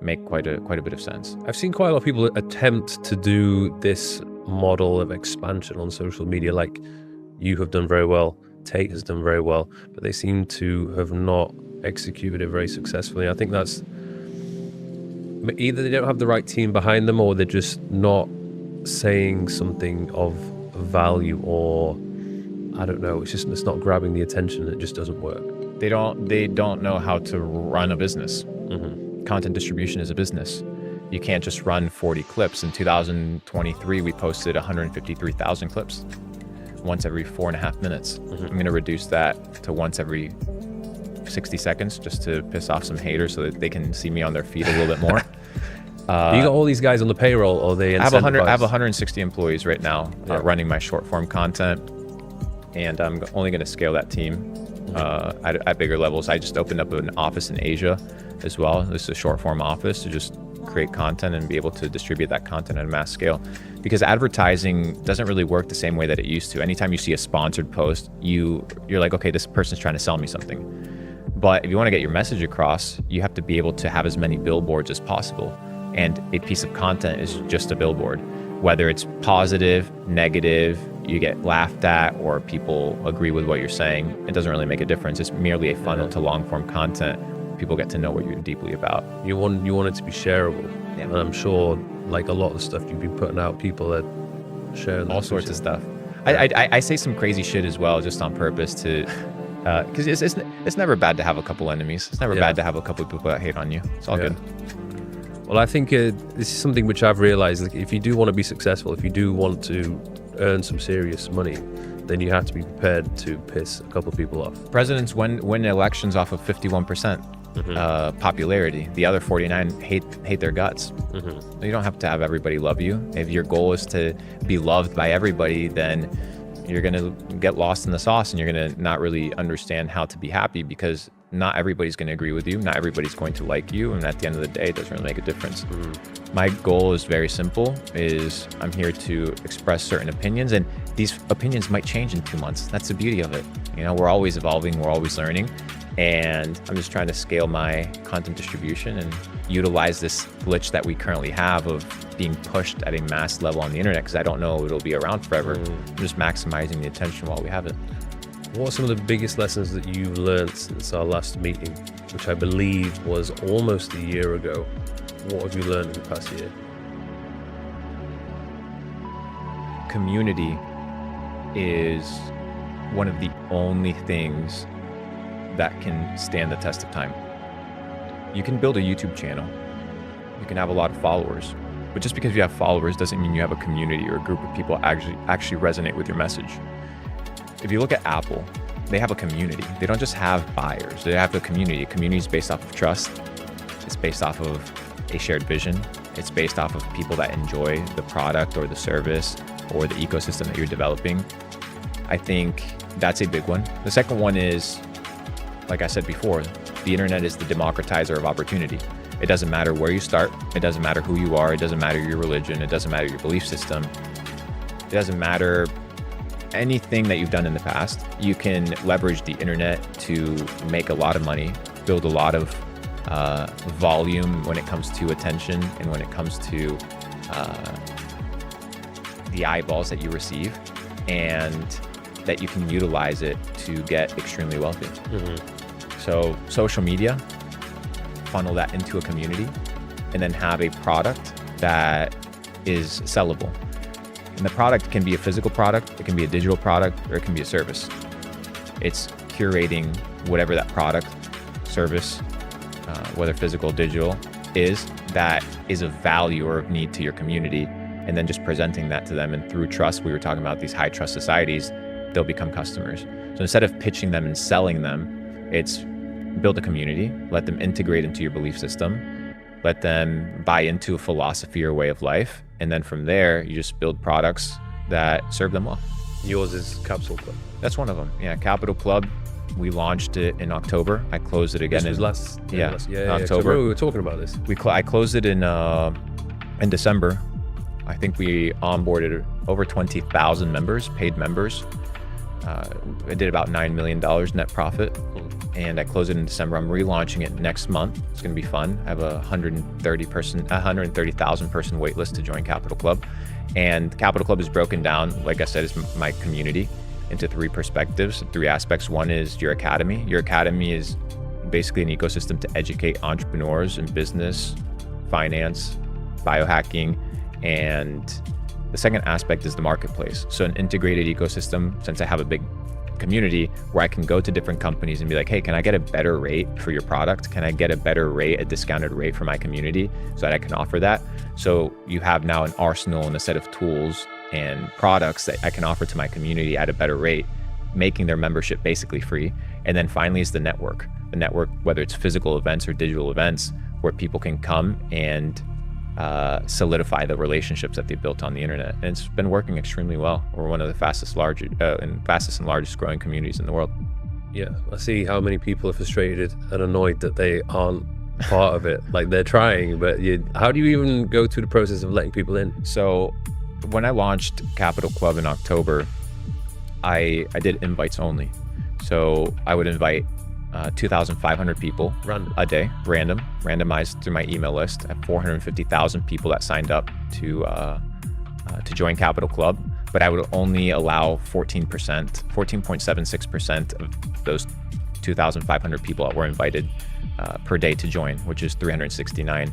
make quite a bit of sense. I've seen quite a lot of people attempt to do this model of expansion on social media, like you have done very well, Tate has done very well, but they seem to have not executed it very successfully. I think that's either they don't have the right team behind them, or they're just not saying something of value, or I don't know, it's not grabbing the attention. It just doesn't work. They don't know how to run a business. Mm-hmm. Content distribution is a business. You can't just run 40 clips. In 2023, we posted 153,000 clips, once every 4.5 minutes. Mm-hmm. I'm gonna reduce that to once every 60 seconds just to piss off some haters so that they can see me on their feet a little bit more. You got all these guys on the payroll, or they I have 160 employees right now running my short form content, and I'm only going to scale that team at bigger levels. I just opened up an office in Asia as well. This is a short form office to just create content and be able to distribute that content at a mass scale, because advertising doesn't really work the same way that it used to. Anytime you see a sponsored post, you're like, okay, this person's trying to sell me something. But if you want to get your message across, you have to be able to have as many billboards as possible. And a piece of content is just a billboard. Whether it's positive, negative, you get laughed at, or people agree with what you're saying, it doesn't really make a difference. It's merely a funnel to long form content. People get to know what you're deeply about. You want it to be shareable. Yeah. And I'm sure, like a lot of the stuff you've been putting out, people are sharing all sorts of stuff. I say some crazy shit as well, just on purpose to... because it's never bad to have a couple enemies. It's never bad to have a couple of people that hate on you. It's all good. Well, I think this is something which I've realized. Like, if you do want to be successful, if you do want to earn some serious money, then you have to be prepared to piss a couple of people off. Presidents win elections off of 51% popularity. The other 49 hate their guts. Mm-hmm. You don't have to have everybody love you. If your goal is to be loved by everybody, then you're going to get lost in the sauce, and you're going to not really understand how to be happy, because not everybody's going to agree with you. Not everybody's going to like you. And at the end of the day, it doesn't really make a difference. My goal is very simple, is I'm here to express certain opinions, and these opinions might change in 2 months. That's the beauty of it. You know, we're always evolving, we're always learning. And I'm just trying to scale my content distribution and utilize this glitch that we currently have of being pushed at a mass level on the internet, because I don't know it'll be around forever. I'm just maximizing the attention while we have it. What are some of the biggest lessons that you've learned since our last meeting, which I believe was almost a year ago? What have you learned in the past year? Community is one of the only things that can stand the test of time. You can build a YouTube channel. You can have a lot of followers. But just because you have followers doesn't mean you have a community or a group of people actually resonate with your message. If you look at Apple, they have a community. They don't just have buyers. They have a community. A community is based off of trust. It's based off of a shared vision. It's based off of people that enjoy the product or the service or the ecosystem that you're developing. I think that's a big one. The second one is, like I said before, the internet is the democratizer of opportunity. It doesn't matter where you start. It doesn't matter who you are. It doesn't matter your religion. It doesn't matter your belief system. It doesn't matter anything that you've done in the past. You can leverage the internet to make a lot of money, build a lot of volume when it comes to attention and when it comes to the eyeballs that you receive, and that you can utilize it to get extremely wealthy. So social media, funnel that into a community, and then have a product that is sellable. And the product can be a physical product, it can be a digital product, or it can be a service. It's curating whatever that product, service, whether physical, digital, is, that is of value or of need to your community, and then just presenting that to them. And through trust, we were talking about these high trust societies, they'll become customers. So instead of pitching them and selling them, it's build a community, let them integrate into your belief system, let them buy into a philosophy or way of life. And then from there, you just build products that serve them well. Yours is Capsule Club. That's one of them. Yeah, Capital Club. We launched it in October. I closed it again in October. So we were talking about this. I closed it in December. I think we onboarded over 20,000 members, paid members. I did about $9 million net profit, and I closed it in December. I'm relaunching it next month. It's going to be fun. I have a 130,000 person wait list to join Capital Club. And Capital Club is broken down, like I said, is my community, into three perspectives, three aspects. One is your academy. Your academy is basically an ecosystem to educate entrepreneurs in business, finance, biohacking, and the second aspect is the marketplace. So an integrated ecosystem, since I have a big community where I can go to different companies and be like, hey, can I get a better rate for your product? Can I get a better rate, a discounted rate for my community, so that I can offer that? So you have now an arsenal and a set of tools and products that I can offer to my community at a better rate, making their membership basically free. And then finally is the network. The network, whether it's physical events or digital events, where people can come and solidify the relationships that they built on the internet. And it's been working extremely well. We're one of the fastest and largest growing communities in the world. Yeah, I see how many people are frustrated and annoyed that they aren't part of it. Like, they're trying, but how do you even go through the process of letting people in? So when I launched Capital Club in October, I did invites only. So I would invite 2,500 people a day, randomized through my email list. I have 450,000 people that signed up to join Capital Club, but I would only allow 14.76% of those 2,500 people that were invited per day to join, which is 369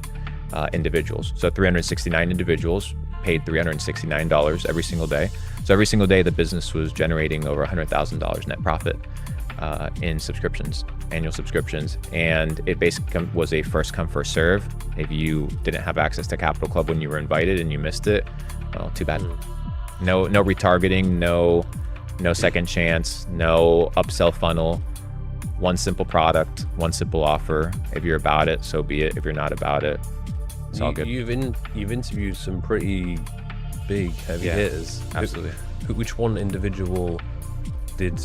individuals. So 369 individuals paid $369 every single day. So every single day, the business was generating over $100,000 net profit in subscriptions, annual subscriptions. And it basically was a first come, first serve. If you didn't have access to Capital Club when you were invited and you missed it, well, too bad. No retargeting, no second chance, no upsell funnel, one simple product, one simple offer. If you're about it, so be it. If you're not about it, it's all good. You've interviewed some pretty big heavy hitters. Absolutely. Which one individual did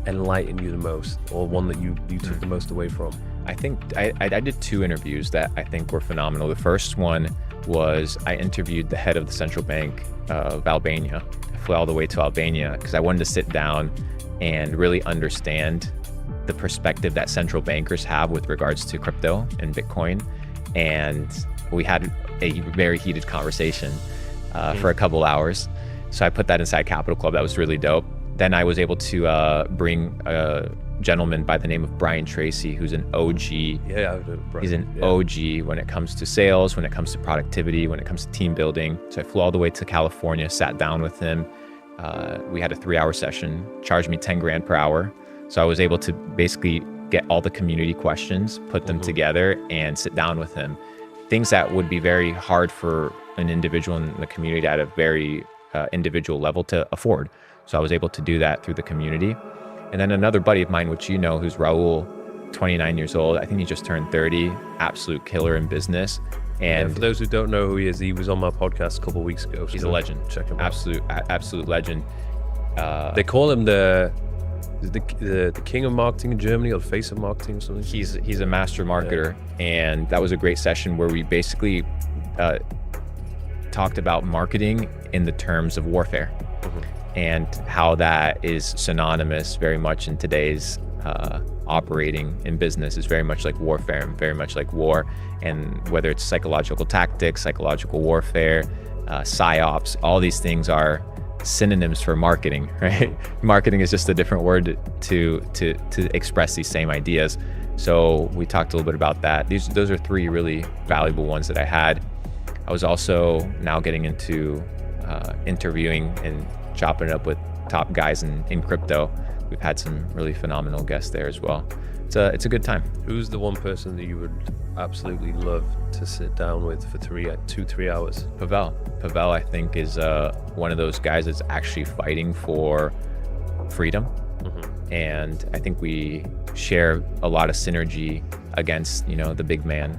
enlighten you the most, or one that you took the most away from? I think I did two interviews that I think were phenomenal. The first one was I interviewed the head of the central bank of Albania. I flew all the way to Albania because I wanted to sit down and really understand the perspective that central bankers have with regards to crypto and Bitcoin. And we had a very heated conversation for a couple hours. So I put that inside Capital Club. That was really dope. Then I was able to bring a gentleman by the name of Brian Tracy, who's an OG. Yeah, I've heard of Brian. He's an OG when it comes to sales, when it comes to productivity, when it comes to team building. So I flew all the way to California, sat down with him. We had a 3-hour session, charged me 10 grand per hour. So I was able to basically get all the community questions, put them together, and sit down with him things that would be very hard for an individual in the community at a very individual level to afford. So I was able to do that through the community. And then another buddy of mine, which you know, who's Raul, 29 years old. I think he just turned 30, absolute killer in business. And for those who don't know who he is, he was on my podcast a couple of weeks ago. So he's a legend. Check him out. Absolute legend. They call him the king of marketing in Germany, or the face of marketing or something. He's a master marketer, and that was a great session where we basically talked about marketing in the terms of warfare, and how that is synonymous very much in today's operating in business is very much like warfare and very much like war. And whether it's psychological tactics, psychological warfare, psyops, all these things are synonyms for marketing, right? Marketing is just a different word to express these same ideas. So we talked a little bit about that. Those are three really valuable ones that I had. I was also now getting into interviewing and chopping it up with top guys in crypto. We've had some really phenomenal guests there as well. It's a good time. Who's the one person that you would absolutely love to sit down with for 2-3 hours? Pavel, I think, is one of those guys that's actually fighting for freedom. And I think we share a lot of synergy against, the big man,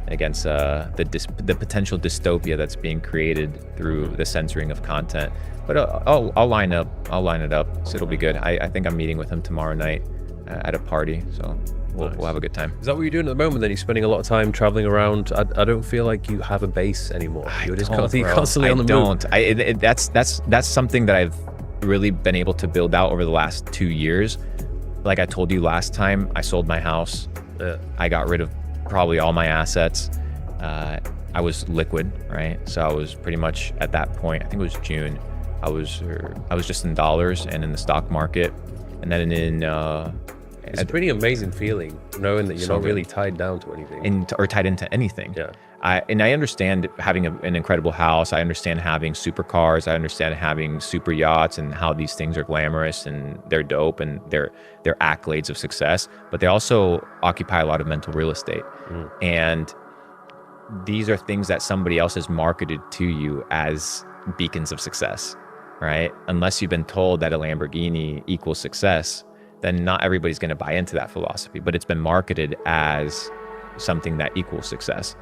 against the potential dystopia that's being created through the censoring of content. But I'll line it up, so it'll be good. I think I'm meeting with him tomorrow night at a party, so we'll have a good time. Is that what you're doing at the moment? Then you're spending a lot of time traveling around. I don't feel like you have a base anymore. You're just constantly on the move. That's something that I've really been able to build out over the last 2 years. Like I told you last time, I sold my house. I got rid of probably all my assets. I was liquid, right? So I was pretty much at that point, I think it was June, I was just in dollars and in the stock market. And then it's a pretty amazing feeling knowing that you're not really tied down to anything. Or tied into anything. Yeah. I understand having an incredible house. I understand having supercars. I understand having super yachts and how these things are glamorous and they're dope and they're accolades of success. But they also occupy a lot of mental real estate. And these are things that somebody else has marketed to you as beacons of success, right? Unless you've been told that a Lamborghini equals success, then not everybody's going to buy into that philosophy. But it's been marketed as something that equals success.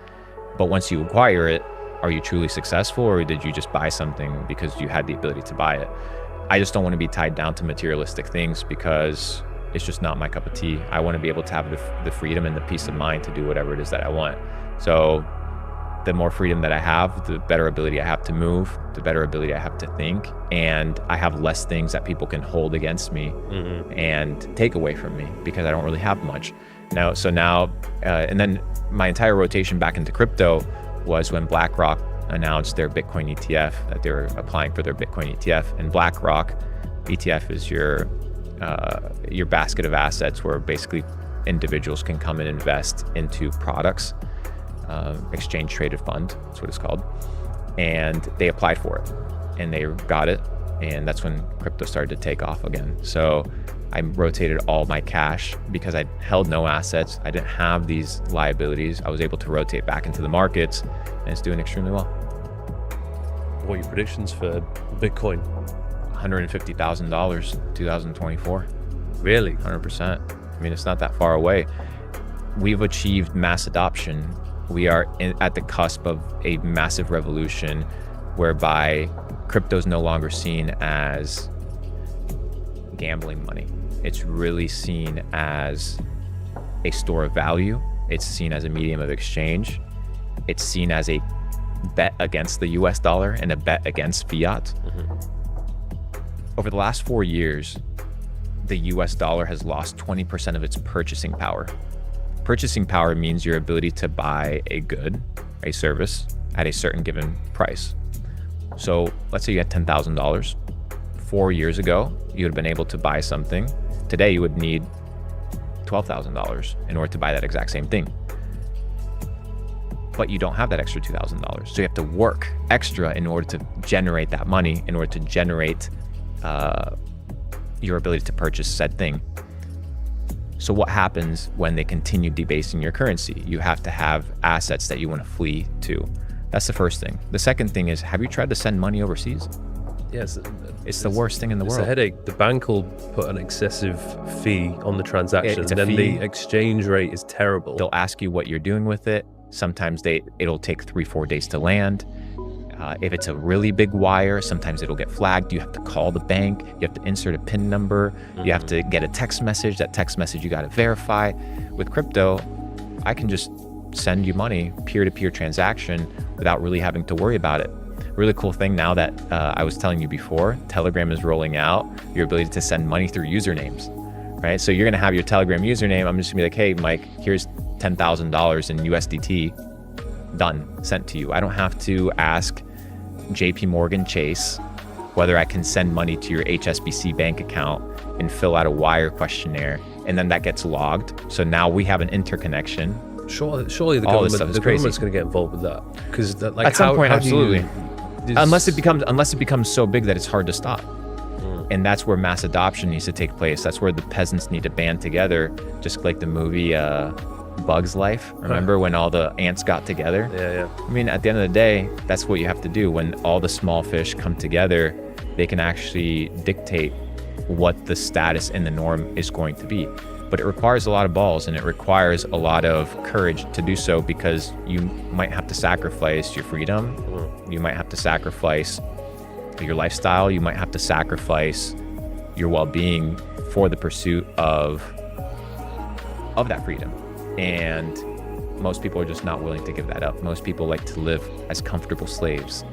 But once you acquire it, are you truly successful, or did you just buy something because you had the ability to buy it? I just don't want to be tied down to materialistic things because it's just not my cup of tea. I want to be able to have the freedom and the peace of mind to do whatever it is that I want. So the more freedom that I have, the better ability I have to move, the better ability I have to think, and I have less things that people can hold against me and take away from me because I don't really have much. And then my entire rotation back into crypto was when BlackRock announced their Bitcoin ETF, that they were applying for their Bitcoin ETF. And BlackRock ETF is your basket of assets where basically individuals can come and invest into products. Exchange traded fund, that's what it's called. And they applied for it and they got it. And that's when crypto started to take off again. So I rotated all my cash because I held no assets. I didn't have these liabilities. I was able to rotate back into the markets and it's doing extremely well. What are your predictions for Bitcoin? $150,000, 2024. Really? 100%. I mean, it's not that far away. We've achieved mass adoption. We are at the cusp of a massive revolution whereby crypto is no longer seen as gambling money. It's really seen as a store of value. It's seen as a medium of exchange. It's seen as a bet against the US dollar and a bet against fiat. Over the last 4 years, the US dollar has lost 20% of its purchasing power. Purchasing power means your ability to buy a good, a service at a certain given price. So let's say you had $10,000. 4 years ago, you would have been able to buy something. Today, you would need $12,000 in order to buy that exact same thing. But you don't have that extra $2,000. So you have to work extra in order to generate that money, in order to generate your ability to purchase said thing. So what happens when they continue debasing your currency? You have to have assets that you want to flee to. That's the first thing. The second thing is, have you tried to send money overseas? Yes, It's the worst thing in the world. It's a headache. The bank will put an excessive fee on the transaction, It's a then fee. the exchange rate is terrible. They'll ask you what you're doing with it. Sometimes it'll take 3-4 days to land. If it's a really big wire, sometimes it'll get flagged. You have to call the bank. You have to insert a PIN number. You have to get a text message. That text message you got to verify. With crypto, I can just send you money, peer-to-peer transaction, without really having to worry about it. Really cool thing now that I was telling you before, Telegram is rolling out your ability to send money through usernames, right? So you're gonna have your Telegram username. I'm just gonna be like, hey, Mike, here's $10,000 in USDT, done, sent to you. I don't have to ask JP Morgan Chase whether I can send money to your HSBC bank account and fill out a wire questionnaire, and then that gets logged. So now we have an interconnection. Surely the All this stuff is crazy. government's going to get involved with that, because like At some point, absolutely. Unless it becomes becomes so big that it's hard to stop. And that's where mass adoption needs to take place. That's where the peasants need to band together, just like the movie Bug's Life. Remember when all the ants got together? Yeah. I mean, at the end of the day, that's what you have to do. When all the small fish come together, they can actually dictate what the status and the norm is going to be. But it requires a lot of balls, and it requires a lot of courage to do so, because you might have to sacrifice your freedom. You might have to sacrifice your lifestyle. You might have to sacrifice your well-being for the pursuit of that freedom. And most people are just not willing to give that up. Most people like to live as comfortable slaves.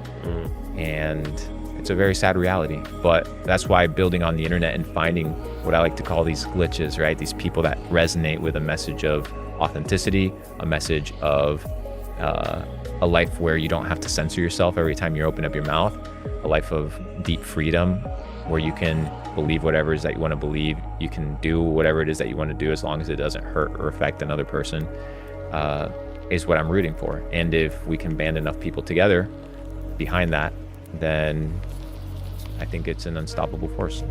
And it's a very sad reality. But that's why building on the internet and finding what I like to call these glitches, right? These people that resonate with a message of authenticity, a message of a life where you don't have to censor yourself every time you open up your mouth, a life of deep freedom where you can believe whatever it is that you want to believe. You can do whatever it is that you want to do as long as it doesn't hurt or affect another person, is what I'm rooting for. And if we can band enough people together behind that, then I think it's an unstoppable force.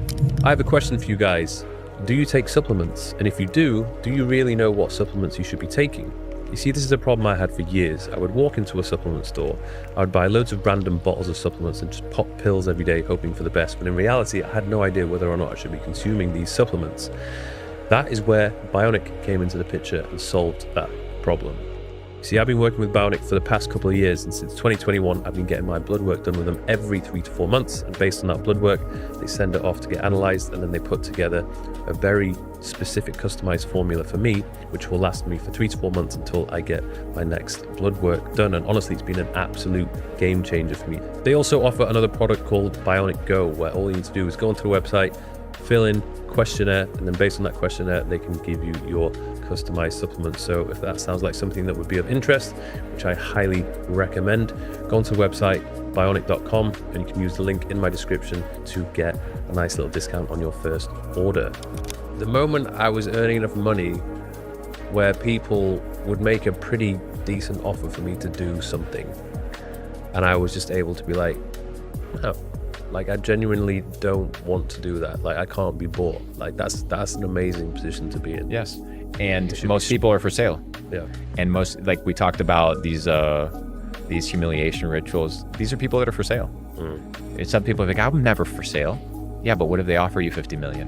I have a question for you guys. Do you take supplements? And if you do you really know what supplements you should be taking? You see, this is a problem I had for years. I would walk into a supplement store, I would buy loads of random bottles of supplements and just pop pills every day, hoping for the best. But in reality, I had no idea whether or not I should be consuming these supplements. That is where Bionic came into the picture and solved that problem. See, I've been working with Bionic for the past couple of years, and since 2021, I've been getting my blood work done with them every 3 to 4 months. And based on that blood work, they send it off to get analyzed, and then they put together a very specific customized formula for me, which will last me for 3 to 4 months until I get my next blood work done. And honestly, it's been an absolute game changer for me. They also offer another product called Bionic Go, where all you need to do is go onto the website, fill in questionnaire, and then based on that questionnaire, they can give you your customized supplements. So if that sounds like something that would be of interest, which I highly recommend, go onto the website bionic.com, and you can use the link in my description to get a nice little discount on your first order. The moment I was earning enough money where people would make a pretty decent offer for me to do something, and I was just able to be like, no, like I genuinely don't want to do that. Like I can't be bought. Like that's an amazing position to be in. Yes. And most people are for sale. Yeah. And most, like we talked about, these humiliation rituals, these are people that are for sale. And some people are like, I'm never for sale. Yeah, but what if they offer you 50 million?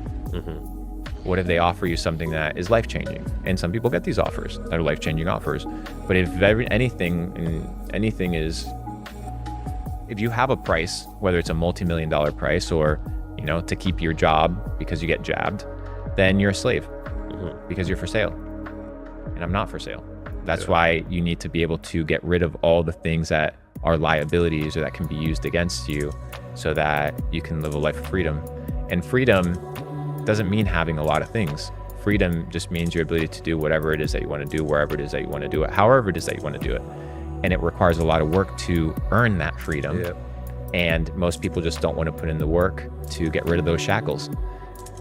What if they offer you something that is life-changing? And some people get these offers that are life-changing offers. But if anything is, if you have a price, whether it's a multi-million-dollar price or, you know, to keep your job because you get jabbed, then you're a slave. Because you're for sale, and I'm not for sale. That's why you need to be able to get rid of all the things that are liabilities or that can be used against you, so that you can live a life of freedom. And freedom doesn't mean having a lot of things. Freedom just means your ability to do whatever it is that you want to do, wherever it is that you want to do it, however it is that you want to do it. And it requires a lot of work to earn that freedom. And most people just don't want to put in the work to get rid of those shackles.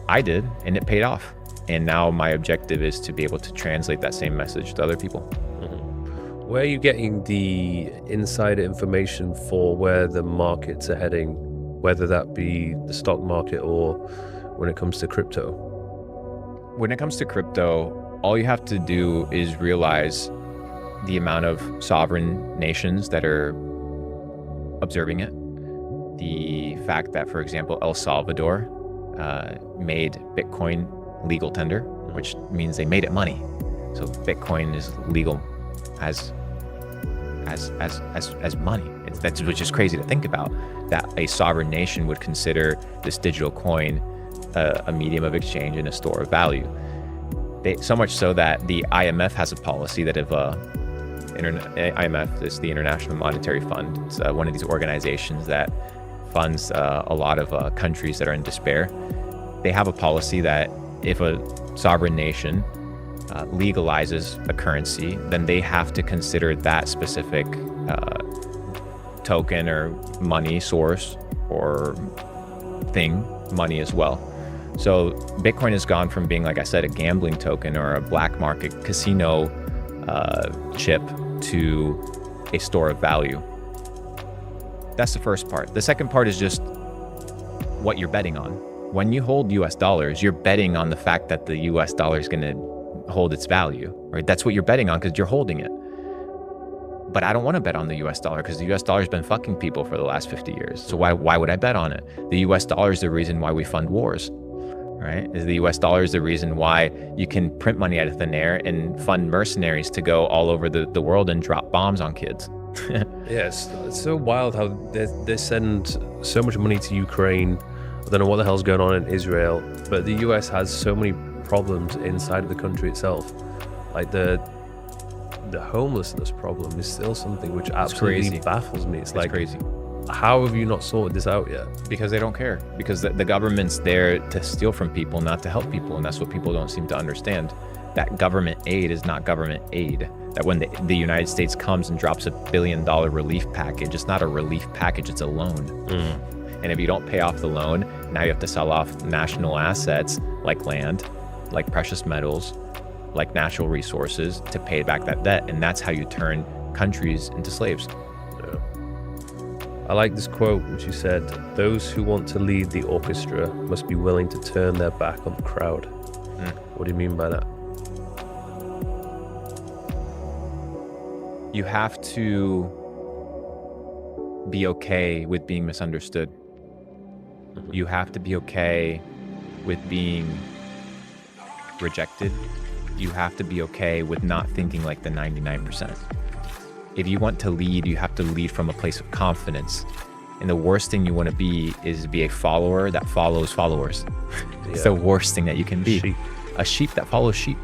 I did, and it paid off. And now my objective is to be able to translate that same message to other people. Where are you getting the insider information for where the markets are heading, whether that be the stock market or when it comes to crypto? when it comes to crypto, all you have to do is realize the amount of sovereign nations that are observing it. The fact that, for example, El Salvador made Bitcoin legal tender, which means they made it money. So Bitcoin is legal as money. That's which is crazy to think about, that a sovereign nation would consider this digital coin a medium of exchange and a store of value. So much so that the IMF has a policy that if IMF is the International Monetary Fund, it's one of these organizations that funds a lot of countries that are in despair. They have a policy that if a sovereign nation legalizes a currency, then they have to consider that specific token or money source or thing money as well. So Bitcoin has gone from being, like I said, a gambling token or a black market casino chip to a store of value. That's the first part. The second part is just what you're betting on. When you hold US dollars, you're betting on the fact that the US dollar is going to hold its value, right? That's what you're betting on because you're holding it. But I don't want to bet on the US dollar because the US dollar has been fucking people for the last 50 years. So why would I bet on it? The US dollar is the reason why we fund wars, right? The US dollar is the reason why you can print money out of thin air and fund mercenaries to go all over the world and drop bombs on kids. Yes, it's so wild how they send so much money to Ukraine. I don't know what the hell's going on in Israel, but the US has so many problems inside of the country itself. Like the homelessness problem is still something which absolutely baffles me. It's like crazy. How have you not sorted this out yet? Because they don't care. Because the government's there to steal from people, not to help people. And that's what people don't seem to understand. That government aid is not government aid. That when the United States comes and drops $1 billion relief package, it's not a relief package, it's a loan. And if you don't pay off the loan, now you have to sell off national assets like land, like precious metals, like natural resources to pay back that debt. And that's how you turn countries into slaves. Yeah. I like this quote, which you said, "Those who want to lead the orchestra must be willing to turn their back on the crowd." What do you mean by that? You have to be okay with being misunderstood. You have to be okay with being rejected. You have to be okay with not thinking like the 99%. If you want to lead, you have to lead from a place of confidence. And the worst thing you want to be is be a follower that follows followers. It's the worst thing that you can be. Sheep. A sheep that follows sheep.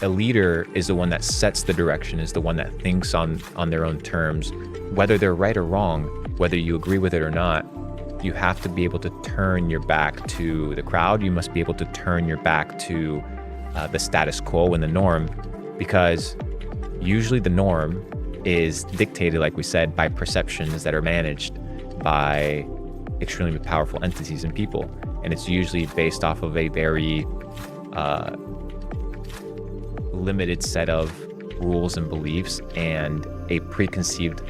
A leader is the one that sets the direction, is the one that thinks on their own terms. Whether they're right or wrong, whether you agree with it or not, you have to be able to turn your back to the crowd. You must be able to turn your back to the status quo and the norm, because usually the norm is dictated, like we said, by perceptions that are managed by extremely powerful entities and people. And it's usually based off of a very limited set of rules and beliefs and a preconceived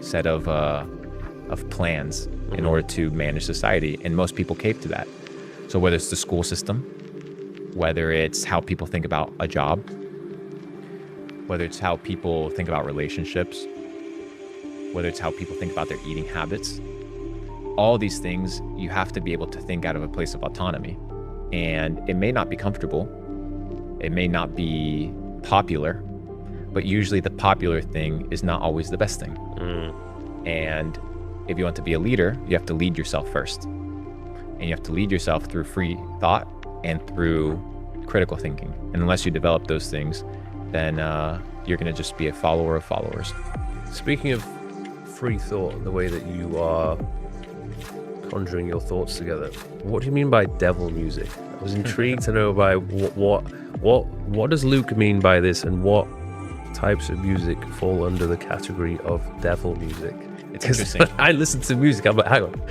set of plans in order to manage society. And most people cave to that. So whether it's the school system, whether it's how people think about a job, whether it's how people think about relationships, whether it's how people think about their eating habits, all these things, you have to be able to think out of a place of autonomy. And it may not be comfortable, it may not be popular, but usually the popular thing is not always the best thing. And if you want to be a leader, you have to lead yourself first. And you have to lead yourself through free thought and through critical thinking. And unless you develop those things, then you're going to just be a follower of followers. Speaking of free thought, the way that you are conjuring your thoughts together, what do you mean by devil music? I was intrigued to know by what does Luke mean by this, and what types of music fall under the category of devil music? It's interesting. I listen to music, I'm like, hang on,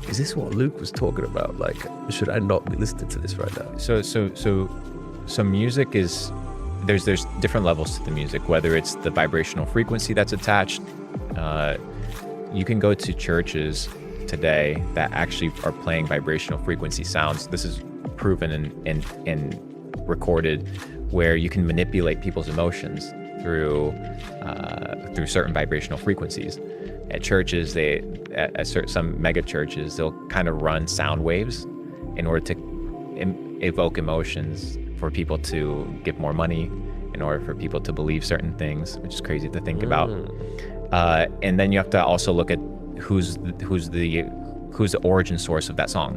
is this what Luke was talking about? Like, should I not be listening to this right now? So music is, there's different levels to the music, whether it's the vibrational frequency that's attached. You can go to churches today that actually are playing vibrational frequency sounds. This is proven and recorded, where you can manipulate people's emotions through certain vibrational frequencies. At churches, some mega churches, they'll kind of run sound waves in order to evoke emotions for people to give more money, in order for people to believe certain things, which is crazy to think about. And then you have to also look at who's the origin source of that song.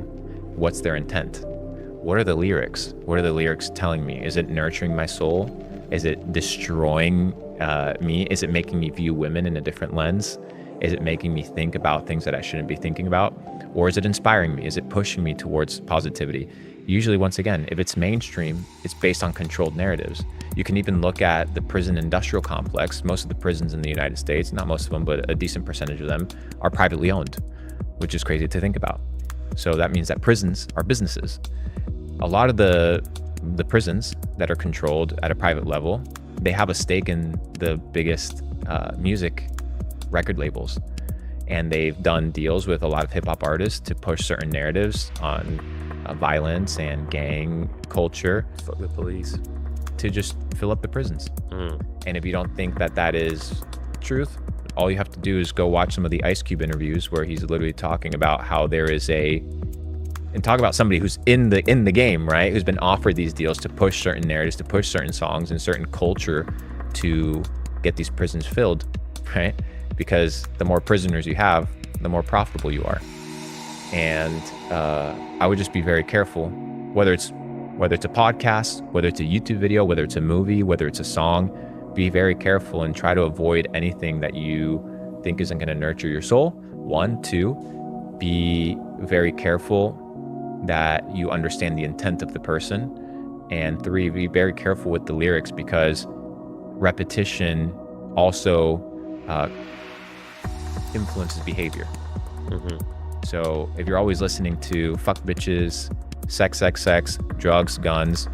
What's their intent? What are the lyrics? What are the lyrics telling me? Is it nurturing my soul? Is it destroying me? Is it making me view women in a different lens? Is it making me think about things that I shouldn't be thinking about? Or is it inspiring me? Is it pushing me towards positivity? Usually, once again, if it's mainstream, it's based on controlled narratives. You can even look at the prison industrial complex. Most of the prisons in the United States, not most of them, but a decent percentage of them, are privately owned, which is crazy to think about. So that means that prisons are businesses. A lot of the prisons that are controlled at a private level, they have a stake in the biggest music record labels. And they've done deals with a lot of hip hop artists to push certain narratives on violence and gang culture. Fuck the police. To just fill up the prisons. And if you don't think that that is truth, all you have to do is go watch some of the Ice Cube interviews where he's literally talking about how there is and talk about somebody who's in the game, right? Who's been offered these deals to push certain narratives, to push certain songs and certain culture to get these prisons filled, right? Because the more prisoners you have, the more profitable you are. And I would just be very careful, whether it's a podcast, whether it's a YouTube video, whether it's a movie, whether it's a song, be very careful and try to avoid anything that you think isn't going to nurture your soul. 1, 2, be very careful that you understand the intent of the person. And 3, be very careful with the lyrics, because repetition also influences behavior. So if you're always listening to fuck bitches, sex, drugs, guns,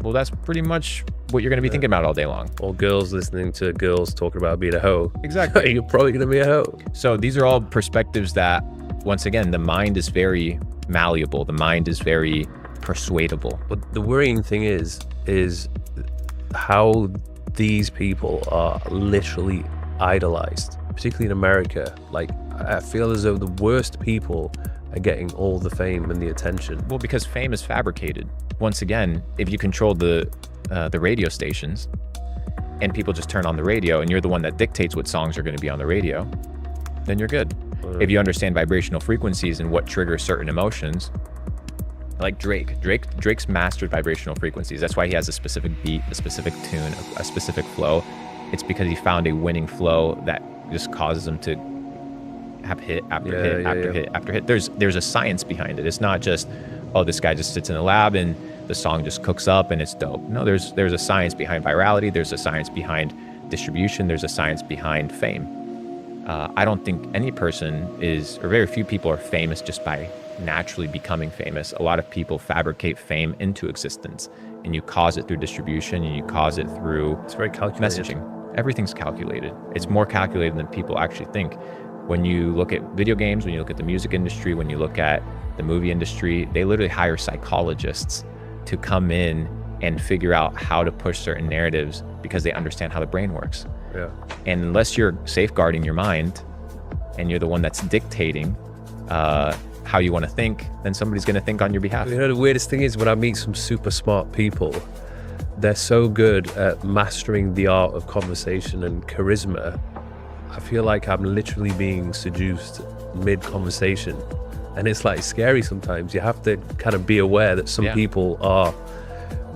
well, that's pretty much what you're going to be thinking about all day long. Or girls listening to girls talking about being a hoe. Exactly. You're probably going to be a hoe. So these are all perspectives that, once again, the mind is very malleable. The mind is very persuadable. But the worrying thing is how these people are literally idolized, particularly in America. Like, I feel as though the worst people are getting all the fame and the attention. Well, because fame is fabricated. Once again, if you control the radio stations and people just turn on the radio and you're the one that dictates what songs are going to be on the radio, then you're good. If you understand vibrational frequencies and what triggers certain emotions, like Drake's mastered vibrational frequencies. That's why he has a specific beat, a specific tune, a specific flow. It's because he found a winning flow that just causes him to have hit after hit after hit after hit. There's a science behind it. It's not just, oh, this guy just sits in a lab and the song just cooks up and it's dope. No, there's a science behind virality. There's a science behind distribution. There's a science behind fame. I don't think any person or very few people are famous just by naturally becoming famous. A lot of people fabricate fame into existence, and you cause it through distribution, and you cause it through It's very calculated. messaging. Everything's calculated. It's more calculated than people actually think. When you look at video games, when you look at the music industry, when you look at the movie industry, they literally hire psychologists to come in and figure out how to push certain narratives because they understand how the brain works. Yeah. And unless you're safeguarding your mind and you're the one that's dictating how you want to think, then somebody's going to think on your behalf. You know, the weirdest thing is when I meet some super smart people, they're so good at mastering the art of conversation and charisma. I feel like I'm literally being seduced mid-conversation. And it's like scary sometimes. You have to kind of be aware that some people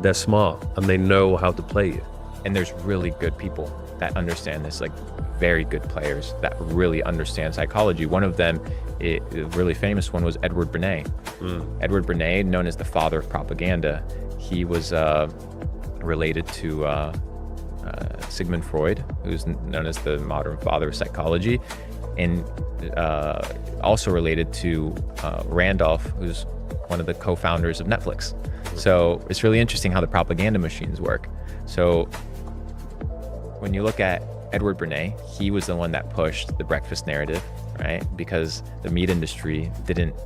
they're smart and they know how to play you. And there's really good people that understand this, like very good players that really understand psychology. One of them, a really famous one, was Edward Bernays. Edward Bernays, known as the father of propaganda. He was related to Sigmund Freud, who's known as the modern father of psychology, and also related to Randolph, who's one of the co-founders of Netflix. So it's really interesting how the propaganda machines work. So when you look at Edward Bernays, he was the one that pushed the breakfast narrative, right? Because the meat industry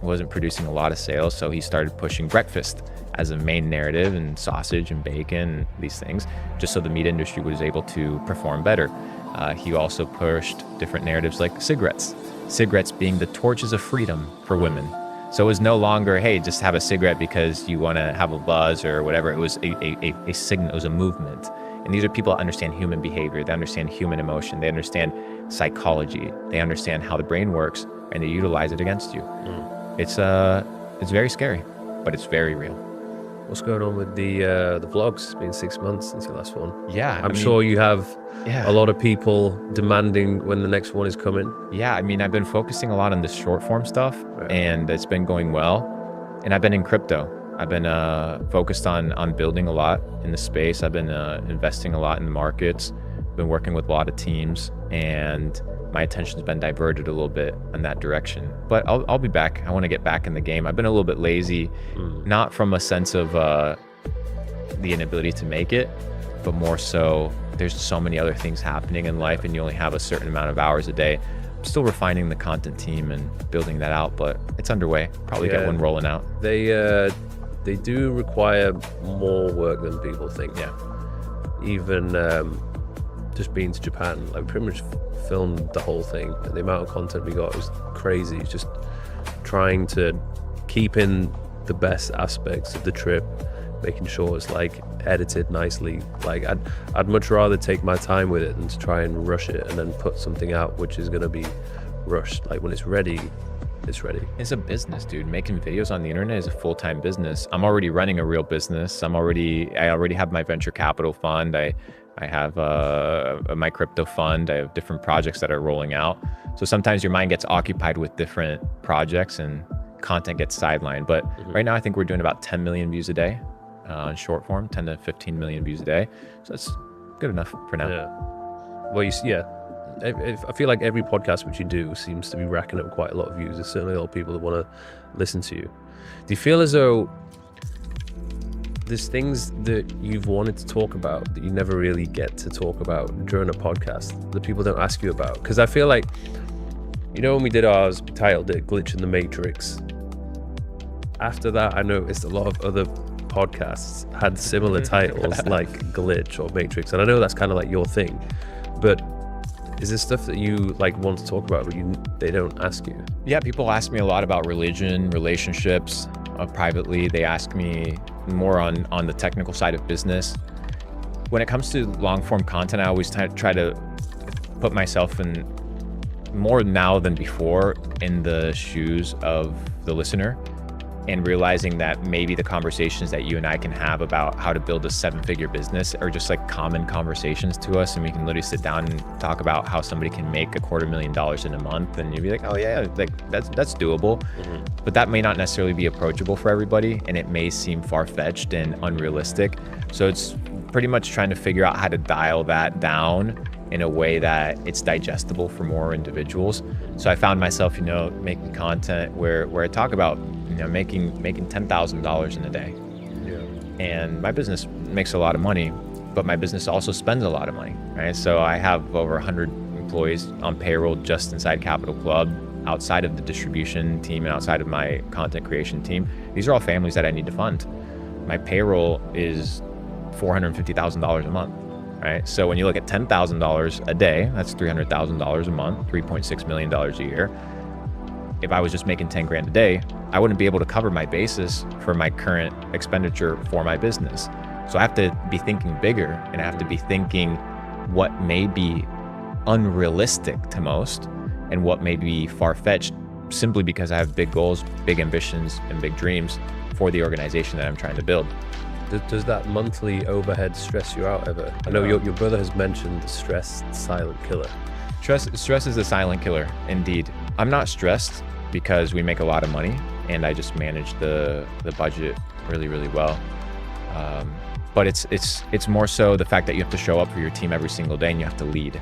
wasn't producing a lot of sales, so he started pushing breakfast as a main narrative, and sausage and bacon, and these things, just so the meat industry was able to perform better. He also pushed different narratives like cigarettes being the torches of freedom for women. So it was no longer, hey, just have a cigarette because you want to have a buzz or whatever. It was a signal, it was a movement. And these are people that understand human behavior, they understand human emotion, they understand psychology, they understand how the brain works, and they utilize it against you. It's very scary, but it's very real. What's going on with the vlogs? It's been 6 months since your last one. Yeah, I'm sure you have a lot of people demanding when the next one is coming. Yeah, I mean, I've been focusing a lot on this short form stuff, and it's been going well. And I've been in crypto. I've been focused on building a lot in the space. I've been investing a lot in the markets, been working with a lot of teams, and my attention's been diverted a little bit in that direction. But I'll be back. I want to get back in the game. I've been a little bit lazy, not from a sense of the inability to make it, but more so there's so many other things happening in life and you only have a certain amount of hours a day. I'm still refining the content team and building that out, but it's underway. Probably get one rolling out. They do require more work than people think. Yeah. Even just being to Japan, like pretty much filmed the whole thing. And the amount of content we got was crazy. It's just trying to keep in the best aspects of the trip, making sure it's like edited nicely. Like I'd much rather take my time with it than to try and rush it and then put something out which is going to be rushed. Like when it's ready, it's ready. It's a business, dude. Making videos on the internet is a full-time business. I'm already running a real business. I already have my venture capital fund. I have my crypto fund. I have different projects that are rolling out. So sometimes your mind gets occupied with different projects and content gets sidelined. But right now I think we're doing about 10 million views a day on short form, 10 to 15 million views a day. So that's good enough for now. Yeah. Well, I feel like every podcast which you do seems to be racking up quite a lot of views. There's certainly a lot of people that want to listen to you. Do you feel as though there's things that you've wanted to talk about that you never really get to talk about during a podcast that people don't ask you about? Because I feel like, when we did ours, we titled it Glitch in the Matrix. After that, I noticed a lot of other podcasts had similar titles like Glitch or Matrix. And I know that's kind of like your thing, but is this stuff that you like want to talk about but they don't ask you? Yeah, people ask me a lot about religion, relationships. Privately, they ask me more on the technical side of business. When it comes to long form content, I always try to put myself in, more now than before, in the shoes of the listener, and realizing that maybe the conversations that you and I can have about how to build a 7-figure business are just like common conversations to us, and we can literally sit down and talk about how somebody can make $250,000 in a month, and you'd be like, oh yeah, like that's doable. But that may not necessarily be approachable for everybody, and it may seem far-fetched and unrealistic. So it's pretty much trying to figure out how to dial that down in a way that it's digestible for more individuals. So I found myself, making content where I talk about making $10,000 in a day. Yeah. And my business makes a lot of money, but my business also spends a lot of money, right? So I have over 100 employees on payroll just inside Capital Club, outside of the distribution team and outside of my content creation team. These are all families that I need to fund. My payroll is $450,000 a month, right? So when you look at $10,000 a day, that's $300,000 a month, $3.6 million a year. If I was just making 10 grand a day, I wouldn't be able to cover my basis for my current expenditure for my business. So I have to be thinking bigger, and I have to be thinking what may be unrealistic to most and what may be far-fetched, simply because I have big goals, big ambitions, and big dreams for the organization that I'm trying to build. Does that monthly overhead stress you out ever? I know your brother has mentioned the stress silent killer. Stress is a silent killer, indeed. I'm not stressed because we make a lot of money and I just manage the budget really, really well. But it's more so the fact that you have to show up for your team every single day and you have to lead.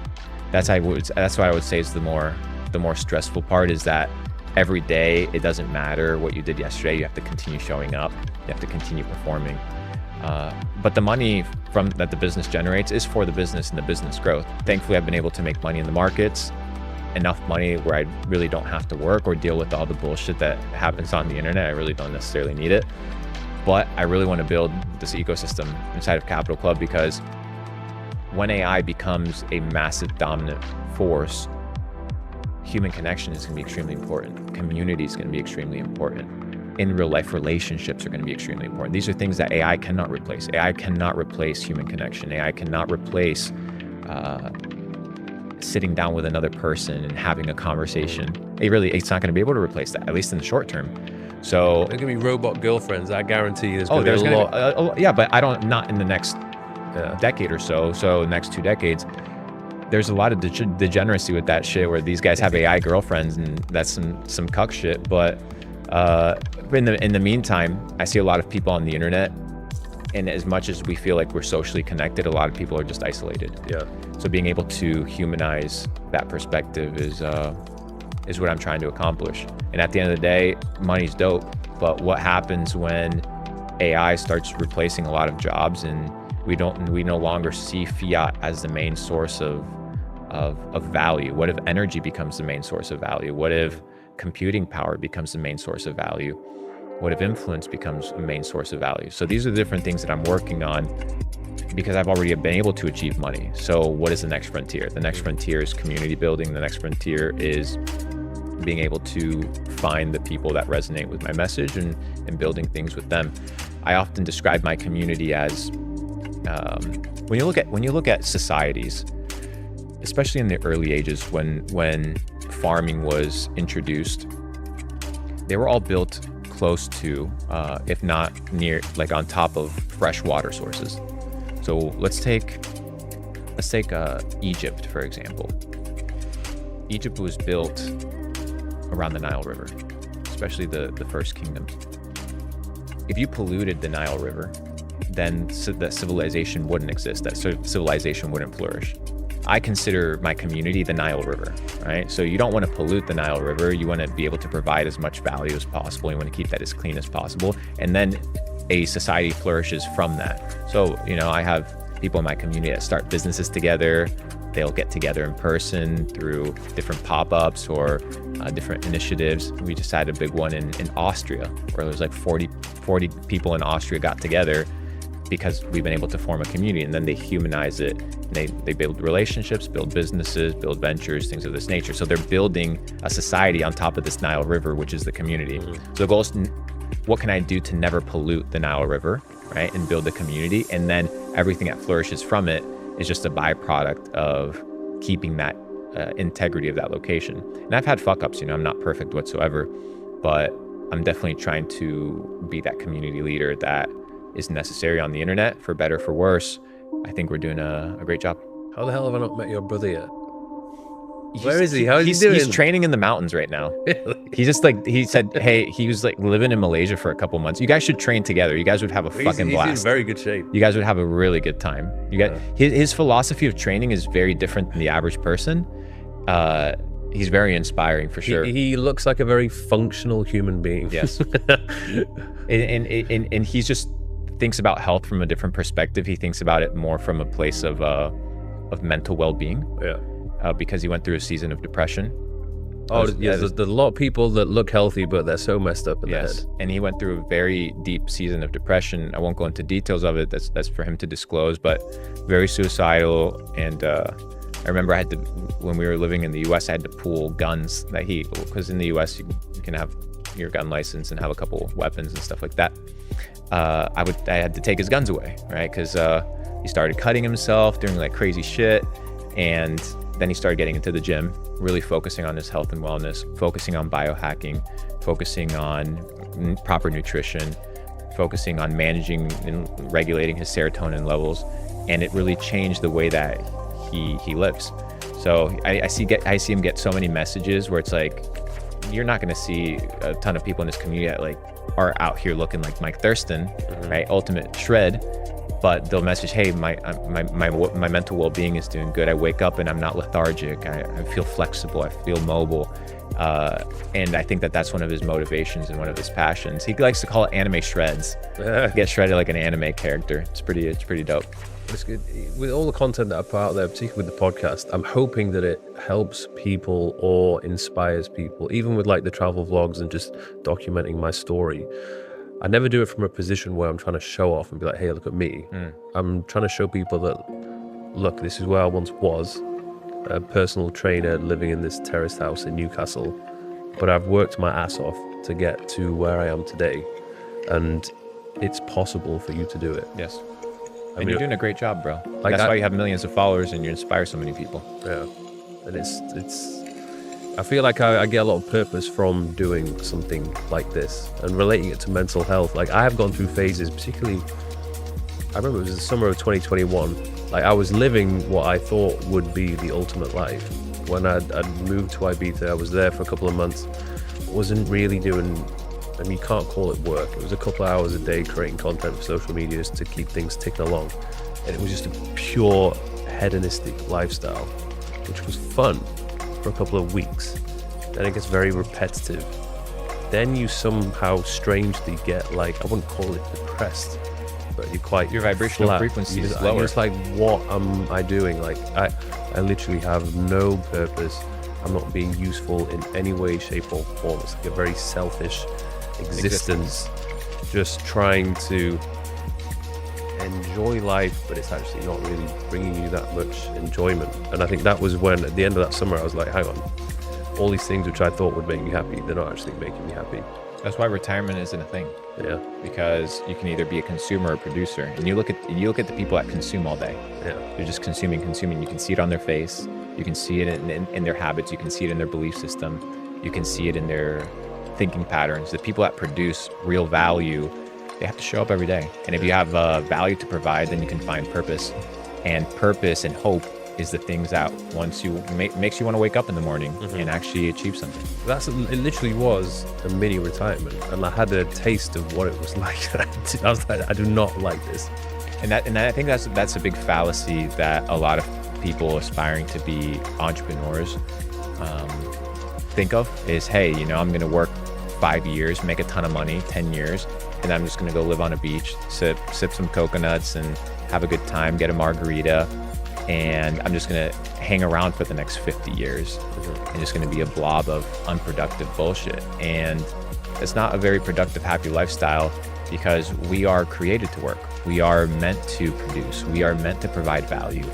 That's what I would say is the more stressful part, is that every day it doesn't matter what you did yesterday. You have to continue showing up. You have to continue performing. But the money that the business generates is for the business and the business growth. Thankfully, I've been able to make money in the markets, enough money where I really don't have to work or deal with all the bullshit that happens on the internet. I really don't necessarily need it. But I really want to build this ecosystem inside of Capital Club, because when AI becomes a massive dominant force, human connection is going to be extremely important. Community is going to be extremely important. In real life, relationships are going to be extremely important. These are things that AI cannot replace. AI cannot replace human connection. AI cannot replace sitting down with another person and having a conversation. It's not going to be able to replace that, at least in the short term. So There's going to be robot girlfriends. I guarantee you there's going there's to be a lot. yeah, but not in the next decade or so. So next 2 decades, there's a lot of degeneracy with that shit, where these guys have AI girlfriends, and that's some cuck shit. But in the meantime, I see a lot of people on the internet, and as much as we feel like we're socially connected, a lot of people are just isolated. Yeah. So being able to humanize that perspective is what I'm trying to accomplish. And at the end of the day, money's dope, but what happens when AI starts replacing a lot of jobs, and we no longer see fiat as the main source of value? What if energy becomes the main source of value? What if computing power becomes the main source of value? What if influence becomes a main source of value? So these are the different things that I'm working on, because I've already been able to achieve money. So what is the next frontier? The next frontier is community building. The next frontier is being able to find the people that resonate with my message and building things with them. I often describe my community as when you look at societies, especially in the early ages when farming was introduced, they were all built close to, if not near, like on top of fresh water sources. So let's take Egypt, for example. Egypt was built around the Nile River, especially the first kingdoms. If you polluted the Nile River, then that civilization wouldn't exist, that civilization wouldn't flourish. I consider my community the Nile River, right? So you don't want to pollute the Nile River. You want to be able to provide as much value as possible. You want to keep that as clean as possible. And then a society flourishes from that. So, I have people in my community that start businesses together. They'll get together in person through different pop-ups or different initiatives. We just had a big one in Austria, where there was like 40 people in Austria got together because we've been able to form a community, and then they humanize it. And they build relationships, build businesses, build ventures, things of this nature. So they're building a society on top of this Nile River, which is the community. So the goal is, what can I do to never pollute the Nile River, right? And build a community, and then everything that flourishes from it is just a byproduct of keeping that integrity of that location. And I've had fuck ups, I'm not perfect whatsoever, but I'm definitely trying to be that community leader that is necessary on the internet, for better, for worse. I think we're doing a great job. How the hell have I not met your brother yet? Where is he? How is he doing? He's training in the mountains right now. He said, hey, he was like living in Malaysia for a couple months. You guys should train together. You guys would have a fucking blast. He's in very good shape. You guys would have a really good time. His philosophy of training is very different than the average person. He's very inspiring, for sure. He looks like a very functional human being. Yes. and he's just thinks about health from a different perspective. He thinks about it more from a place of mental well-being. Yeah. Because he went through a season of depression. There's a lot of people that look healthy, but they're so messed up in the head. And he went through a very deep season of depression. I won't go into details of it. That's for him to disclose, but very suicidal. And I remember when we were living in the US, I had to pool guns because in the US you can have your gun license and have a couple weapons and stuff like that. I had to take his guns away, right? Because he started cutting himself, doing like crazy shit, and then he started getting into the gym, really focusing on his health and wellness, focusing on biohacking, focusing on proper nutrition, focusing on managing and regulating his serotonin levels, and it really changed the way that he lives. So I see him get so many messages where it's like, you're not going to see a ton of people in this community that like are out here looking like Mike Thurston, right? Ultimate shred, but they'll message, hey, my mental well-being is doing good. I wake up and I'm not lethargic. I feel flexible. I feel mobile. And I think that's one of his motivations and one of his passions. He likes to call it anime shreds. Get shredded like an anime character. It's pretty dope. It's good. With all the content that I put out there, particularly with the podcast, I'm hoping that it helps people or inspires people, even with like the travel vlogs and just documenting my story. I never do it from a position where I'm trying to show off and be like, hey, look at me. I'm trying to show people that, look, this is where I once was, a personal trainer living in this terraced house in Newcastle, but I've worked my ass off to get to where I am today, and it's possible for you to do it. Yes. And you're doing a great job, bro. Like That's why you have millions of followers and you inspire so many people. Yeah. And it's I feel like I get a lot of purpose from doing something like this and relating it to mental health. Like, I have gone through phases, particularly, I remember it was the summer of 2021. Like, I was living what I thought would be the ultimate life. When I'd moved to Ibiza, I was there for a couple of months, wasn't really doing, and you can't call it work. It was a couple of hours a day creating content for social media just to keep things ticking along. And it was just a pure hedonistic lifestyle, which was fun for a couple of weeks. Then it gets very repetitive. Then you somehow strangely get, like, I wouldn't call it depressed, but your vibrational flat. frequency is I'm lower. just like, what am I doing? Like, I literally have no purpose. I'm not being useful in any way, shape, or form. It's like a very selfish existence. Just trying to enjoy life, but it's actually not really bringing you that much enjoyment. And I think that was when, at the end of that summer, I was like, hang on, all these things which I thought would make me happy, they're not actually making me happy. That's why retirement isn't a thing. Yeah. Because you can either be a consumer or a producer. And you look at the people that consume all day. Yeah. They're just consuming. You can see it on their face. You can see it in their habits. You can see it in their belief system. You can see it in their thinking patterns. The people that produce real value, they have to show up every day. And if you have value to provide, then you can find purpose. And purpose and hope is the things that makes you want to wake up in the morning and actually achieve something. It literally was a mini retirement, and I had a taste of what it was like. I was like, I do not like this. And I think that's a big fallacy that a lot of people aspiring to be entrepreneurs think of is, hey, I'm going to work 5 years, make a ton of money, 10 years, and I'm just going to go live on a beach, sip some coconuts and have a good time, get a margarita, and I'm just going to hang around for the next 50 years and just going to be a blob of unproductive bullshit. And it's not a very productive, happy lifestyle, because we are created to work. We are meant to produce. We are meant to provide value.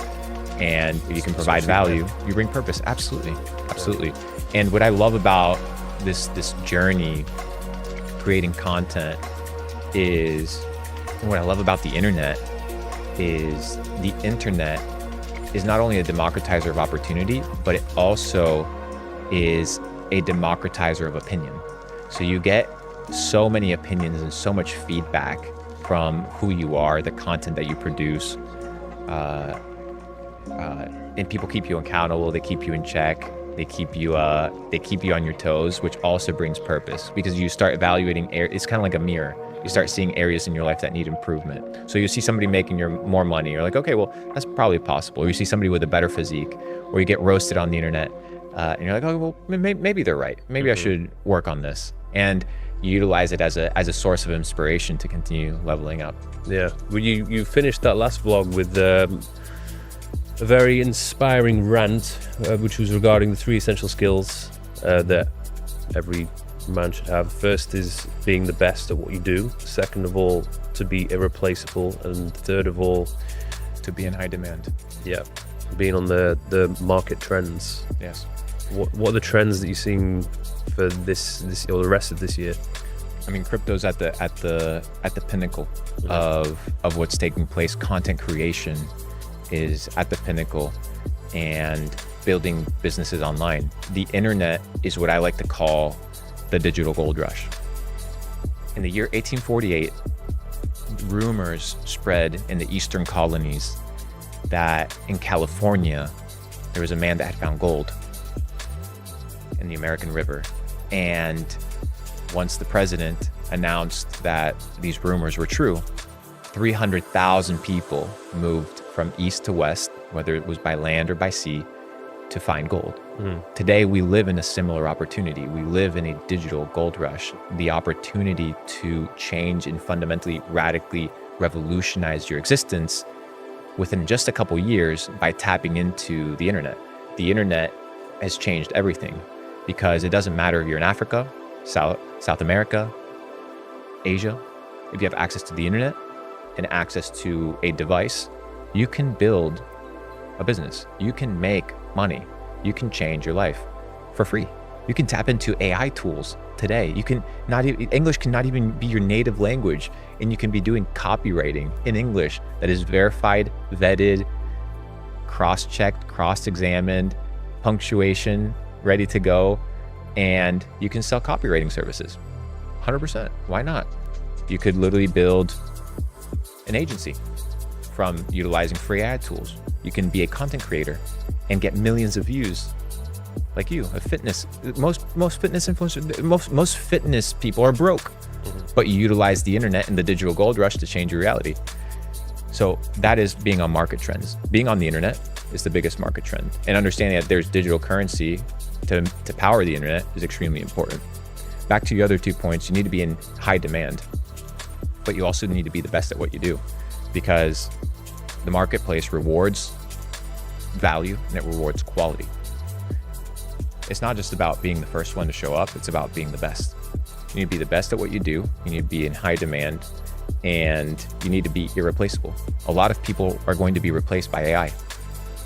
And if you can provide value, you bring purpose. Absolutely. Absolutely. And what I love about this journey, creating content, is, what I love about the internet is the internet is not only a democratizer of opportunity, but it also is a democratizer of opinion. So you get so many opinions and so much feedback from who you are, the content that you produce, and people keep you accountable. They keep you in check. They keep you on your toes, which also brings purpose, because you start evaluating. It's kind of like a mirror. You start seeing areas in your life that need improvement. So you see somebody making more money. You're like, okay, well, that's probably possible. Or you see somebody with a better physique, or you get roasted on the internet, and you're like, oh, well, maybe they're right. Maybe I should work on this. And you utilize it as a source of inspiration to continue leveling up. Yeah. Well, you finished that last vlog with a very inspiring rant, which was regarding the 3 essential skills that every man should have. First is being the best at what you do. Second of all, to be irreplaceable. And third of all, to be in high demand. Yeah. Being on the market trends. Yes. What are the trends that you're seeing for this or the rest of this year? I mean, crypto's at the pinnacle of what's taking place. Content creation is at the pinnacle, and building businesses online. The internet is what I like to call the digital gold rush. In the year 1848, rumors spread in the eastern colonies that in California, there was a man that had found gold in the American River. And once the president announced that these rumors were true, 300,000 people moved from east to west, whether it was by land or by sea, to find gold. Today, we live in a similar opportunity. We live in a digital gold rush. The opportunity to change and fundamentally, radically revolutionize your existence within just a couple years by tapping into the internet. The internet has changed everything, because it doesn't matter if you're in Africa, South America, Asia, if you have access to the internet and access to a device, you can build a business. You can make money. You can change your life for free. You can tap into AI tools today. You can not even, English cannot even be your native language, and you can be doing copywriting in English that is verified, vetted, cross-checked, cross-examined, punctuation, ready to go, and you can sell copywriting services. 100%. Why not? You could literally build an agency from utilizing free ad tools. You can be a content creator and get millions of views, like you, a fitness. Most fitness influencers, most fitness people are broke, but you utilize the internet and the digital gold rush to change your reality. So that is being on market trends. Being on the internet is the biggest market trend, and understanding that there's digital currency to power the internet is extremely important. Back to your other 2 points, you need to be in high demand, but you also need to be the best at what you do, because the marketplace rewards value and it rewards quality. It's not just about being the first one to show up, it's about being the best. You need to be the best at what you do, you need to be in high demand, and you need to be irreplaceable. A lot of people are going to be replaced by AI.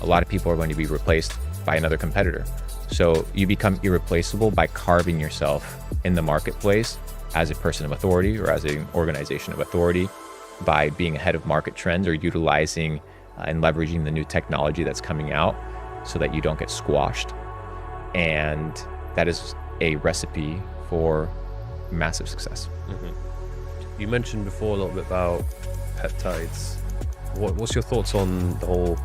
A lot of people are going to be replaced by another competitor. So you become irreplaceable by carving yourself in the marketplace as a person of authority or as an organization of authority, by being ahead of market trends or utilizing and leveraging the new technology that's coming out so that you don't get squashed. And that is a recipe for massive success. You mentioned before a little bit about peptides. What's your thoughts on the whole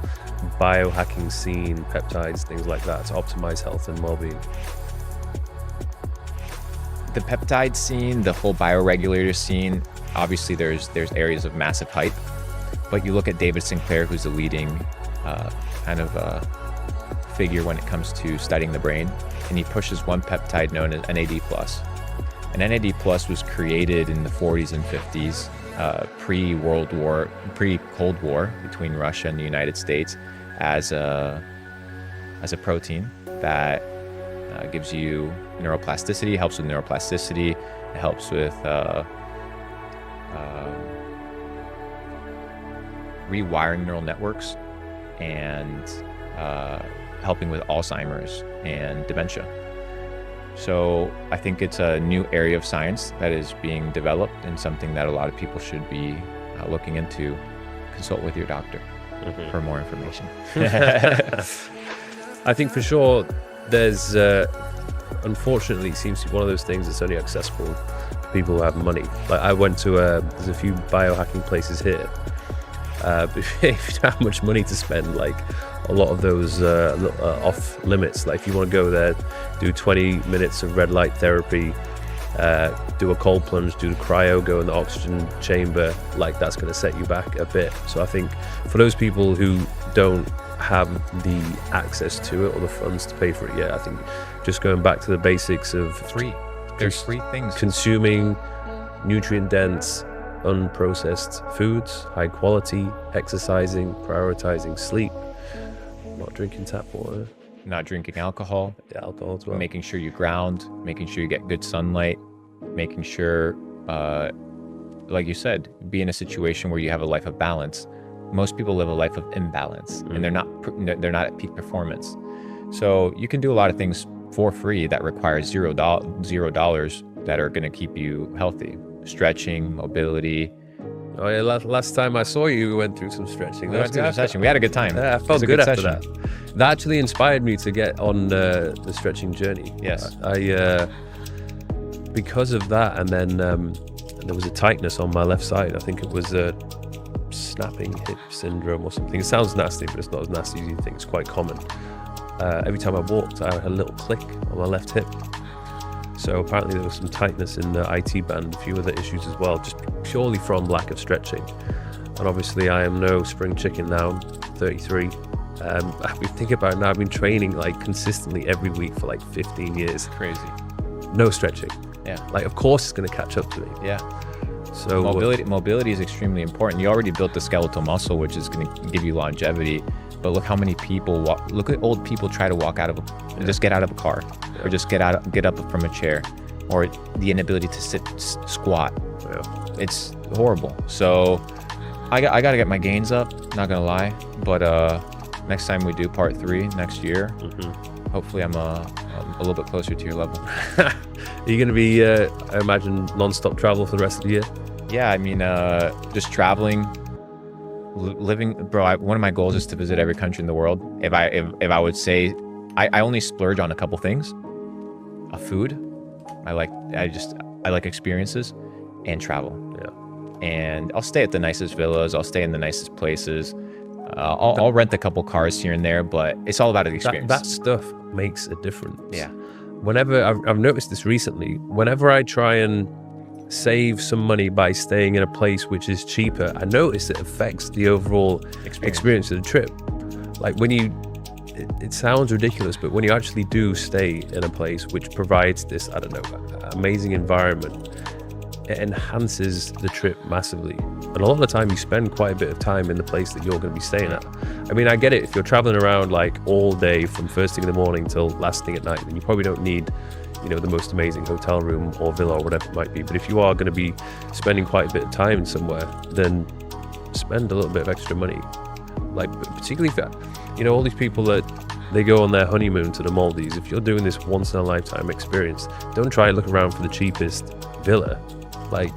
biohacking scene, peptides, things like that, to optimize health and well-being? The peptide scene, the whole bioregulator scene, obviously there's areas of massive hype, but you look at David Sinclair, who's a leading figure when it comes to studying the brain, and he pushes one peptide known as NAD+. And NAD+ was created in the 40s and 50s, pre-Cold War between Russia and the United States, as a protein that gives you neuroplasticity, helps with neuroplasticity, it helps with rewiring neural networks, and helping with Alzheimer's and dementia. So I think it's a new area of science that is being developed, and something that a lot of people should be looking into. Consult with your doctor for more information. I think for sure there's, unfortunately, it seems to be one of those things that's only accessible to people who have money. Like I went to, there's a few biohacking places here. But if you don't have much money to spend, like a lot of those off limits. Like if you want to go there, do 20 minutes of red light therapy, do a cold plunge, do the cryo, go in the oxygen chamber, like that's going to set you back a bit. So I think for those people who don't have the access to it or the funds to pay for it yet, I think just going back to the basics of There's free things. Consuming nutrient dense, unprocessed foods, high quality, exercising, prioritizing sleep, not drinking tap water, Not drinking alcohol, alcohol as well. making sure you ground, making sure you get good sunlight, making sure, like you said, be in a situation where you have a life of balance. Most people live a life of imbalance, and they're not at peak performance. So you can do a lot of things for free that require $0 that are going to keep you healthy. Stretching, mobility. Oh yeah, last time I saw you, we went through some stretching. We went through the session. We had a good time. Yeah, I felt good after that. That actually inspired me to get on the stretching journey. Yes. I because of that, and then there was a tightness on my left side. I think it was a snapping hip syndrome or something. It sounds nasty, but it's not as nasty as you think. It's quite common. Every time I walked, I had a little click on my left hip. So apparently there was some tightness in the IT band, a few other issues as well, just purely from lack of stretching. And obviously I am no spring chicken now, I'm 33. We think about it now, I've been training like consistently every week for like 15 years. Crazy. No stretching. Yeah. Like, of course it's going to catch up to me. Yeah. So Mobility is extremely important. You already built the skeletal muscle, which is going to give you longevity. But look how many people look at old people try to walk out of just get out of a car, or just get up from a chair, or the inability to squat. Yeah. It's horrible. So I got to get my gains up, not gonna lie. But next time we do part 3 next year, hopefully I'm a little bit closer to your level. Are you going to be, I imagine, non-stop travel for the rest of the year? Yeah, I mean, just traveling, living, bro. One of my goals is to visit every country in the world. If I would say, I only splurge on a couple things: food. I like experiences, and travel. Yeah. And I'll stay at the nicest villas. I'll stay in the nicest places. I'll rent a couple cars here and there, but it's all about the experience. That stuff makes a difference. Yeah. Whenever I've noticed this recently, whenever I try and save some money by staying in a place which is cheaper, I notice it affects the overall experience of the trip. Like when it sounds ridiculous, but when you actually do stay in a place which provides this, I don't know, amazing environment, it enhances the trip massively. And a lot of the time you spend quite a bit of time in the place that you're going to be staying at. I mean, I get it. If you're traveling around like all day from first thing in the morning till last thing at night, then you probably don't need, the most amazing hotel room or villa or whatever it might be. But if you are going to be spending quite a bit of time somewhere, then spend a little bit of extra money. Like particularly if, all these people that they go on their honeymoon to the Maldives. If you're doing this once in a lifetime experience, don't try and look around for the cheapest villa. Like,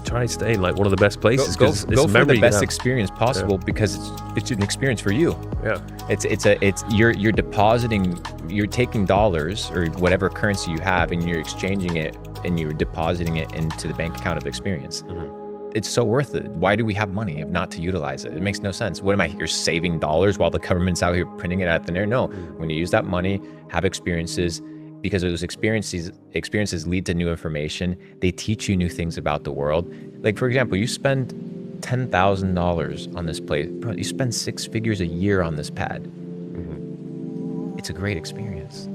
try and stay in like one of the best places. Go for the best experience possible, because it's an experience for you. Yeah. You're depositing, you're taking dollars or whatever currency you have, and you're exchanging it and you're depositing it into the bank account of experience. It's so worth it. Why do we have money if not to utilize it? It makes no sense. What am I here saving dollars while the government's out here printing it out thin air? No, when you use that money, have experiences, because those experiences lead to new information. They teach you new things about the world. Like, for example, you spend $10,000 on this place. Bro, you spend 6 figures a year on this pad. It's a great experience.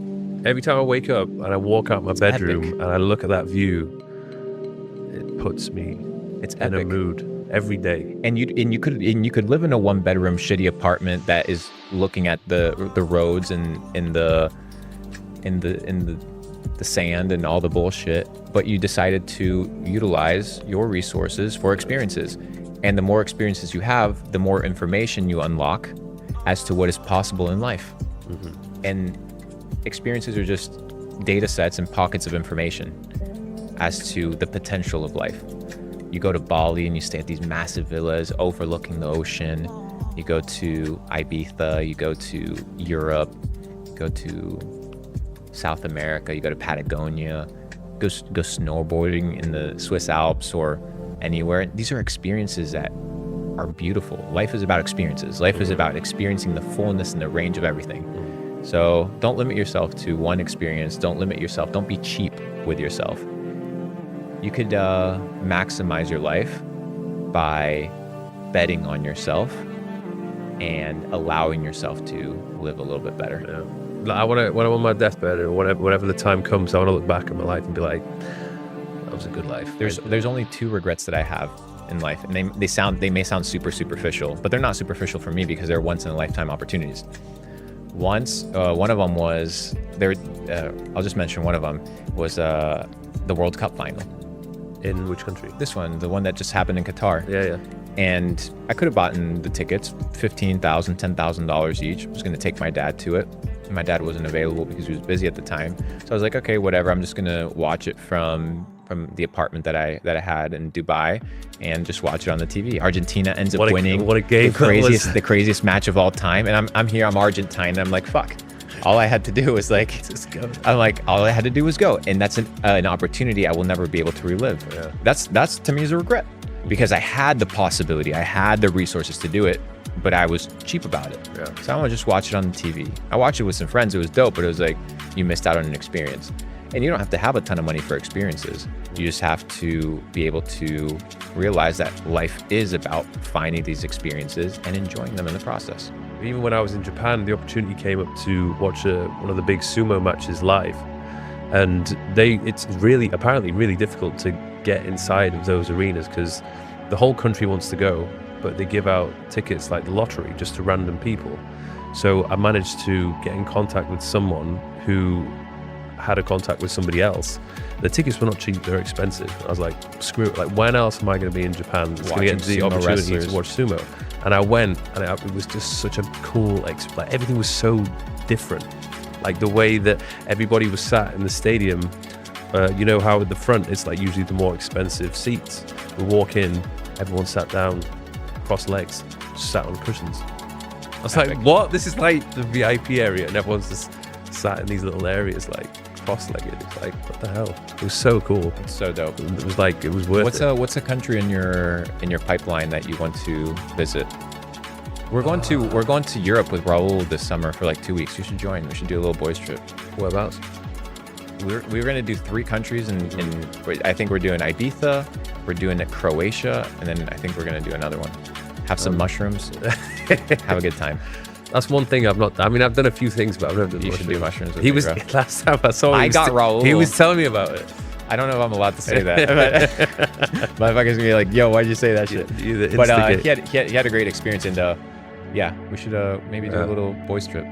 Every time I wake up and I walk out my bedroom and I look at that view, it puts me in a mood every day. And you could live in a 1-bedroom shitty apartment that is looking at the roads and in the sand and all the bullshit, but you decided to utilize your resources for experiences. And the more experiences you have, the more information you unlock as to what is possible in life. And experiences are just data sets and pockets of information as to the potential of life. You go to Bali and you stay at these massive villas overlooking the ocean. You go to Ibiza, you go to Europe, you go to South America, you go to Patagonia, go snowboarding in the Swiss Alps or anywhere. These are experiences that are beautiful. Life is about experiences. Life is about experiencing the fullness and the range of everything. So don't limit yourself to one experience. Don't limit yourself. Don't be cheap with yourself. You could maximize your life by betting on yourself and allowing yourself to live a little bit better. Yeah. When I'm on my deathbed or whenever the time comes, I want to look back at my life and be like, that was a good life. There's only 2 regrets that I have in life, and they may sound super superficial, but they're not superficial for me because they're once in a lifetime opportunities. One of them was I'll just mention one of them was the World Cup final. In which country? This one, the one that just happened in Qatar. Yeah. And I could have bought the tickets, $15,000, $10,000 each. I was going to take my dad to it. My dad wasn't available because he was busy at the time. So I was like, okay, whatever. I'm just going to watch it from the apartment that I had in Dubai and just watch it on the TV. Argentina ends up winning. What a game. The craziest match of all time. And I'm here, I'm Argentine, and I'm like, fuck. All I had to do was just go. All I had to do was go. And that's an opportunity I will never be able to relive. Yeah. That's to me is a regret, because I had the possibility, I had the resources to do it, but I was cheap about it. Yeah. So I want to just watch it on the TV. I watched it with some friends. It was dope, but it was like, you missed out on an experience. And you don't have to have a ton of money for experiences. You just have to be able to realize that life is about finding these experiences and enjoying them in the process. Even when I was in Japan, the opportunity came up to watch one of the big sumo matches live. And it's apparently really difficult to get inside of those arenas because the whole country wants to go, but they give out tickets like the lottery just to random people. So I managed to get in contact with someone who had a contact with somebody else. The tickets were not cheap; they're expensive. I was like, screw it. Like, when else am I going to be in Japan? It's going to get the sumo opportunity wrestlers. to watch sumo. And I went, and it was just such a cool. Like everything was so different. Like the way that everybody was sat in the stadium. You know how at the front it's like usually the more expensive seats. We walk in, everyone sat down, crossed legs, just sat on cushions. I was like, what? This is like the VIP area, and everyone's just sat in these little areas, like cross-legged. It's like, what the hell? It was so cool. It's so dope. It was like, it was worth it. What's a country in your pipeline that you want to visit? We're going to Europe with Raul this summer for like 2 weeks. You should join. We should do a little boys trip. Whereabouts? We're going to do 3 countries, and I think we're doing Ibiza, we're doing Croatia, and then I think we're going to do another one. Have some mushrooms, have a good time. That's one thing I've not. I mean, I've done a few things, but I've never done You mushrooms. should do mushrooms. With He me, was bro. last time I saw him. I got Raul. He was telling me about it. I don't know if I'm allowed to say that. Motherfucker's gonna be like, "Yo, why'd you say that shit?" But he had a great experience, and yeah, we should maybe do a little boys trip.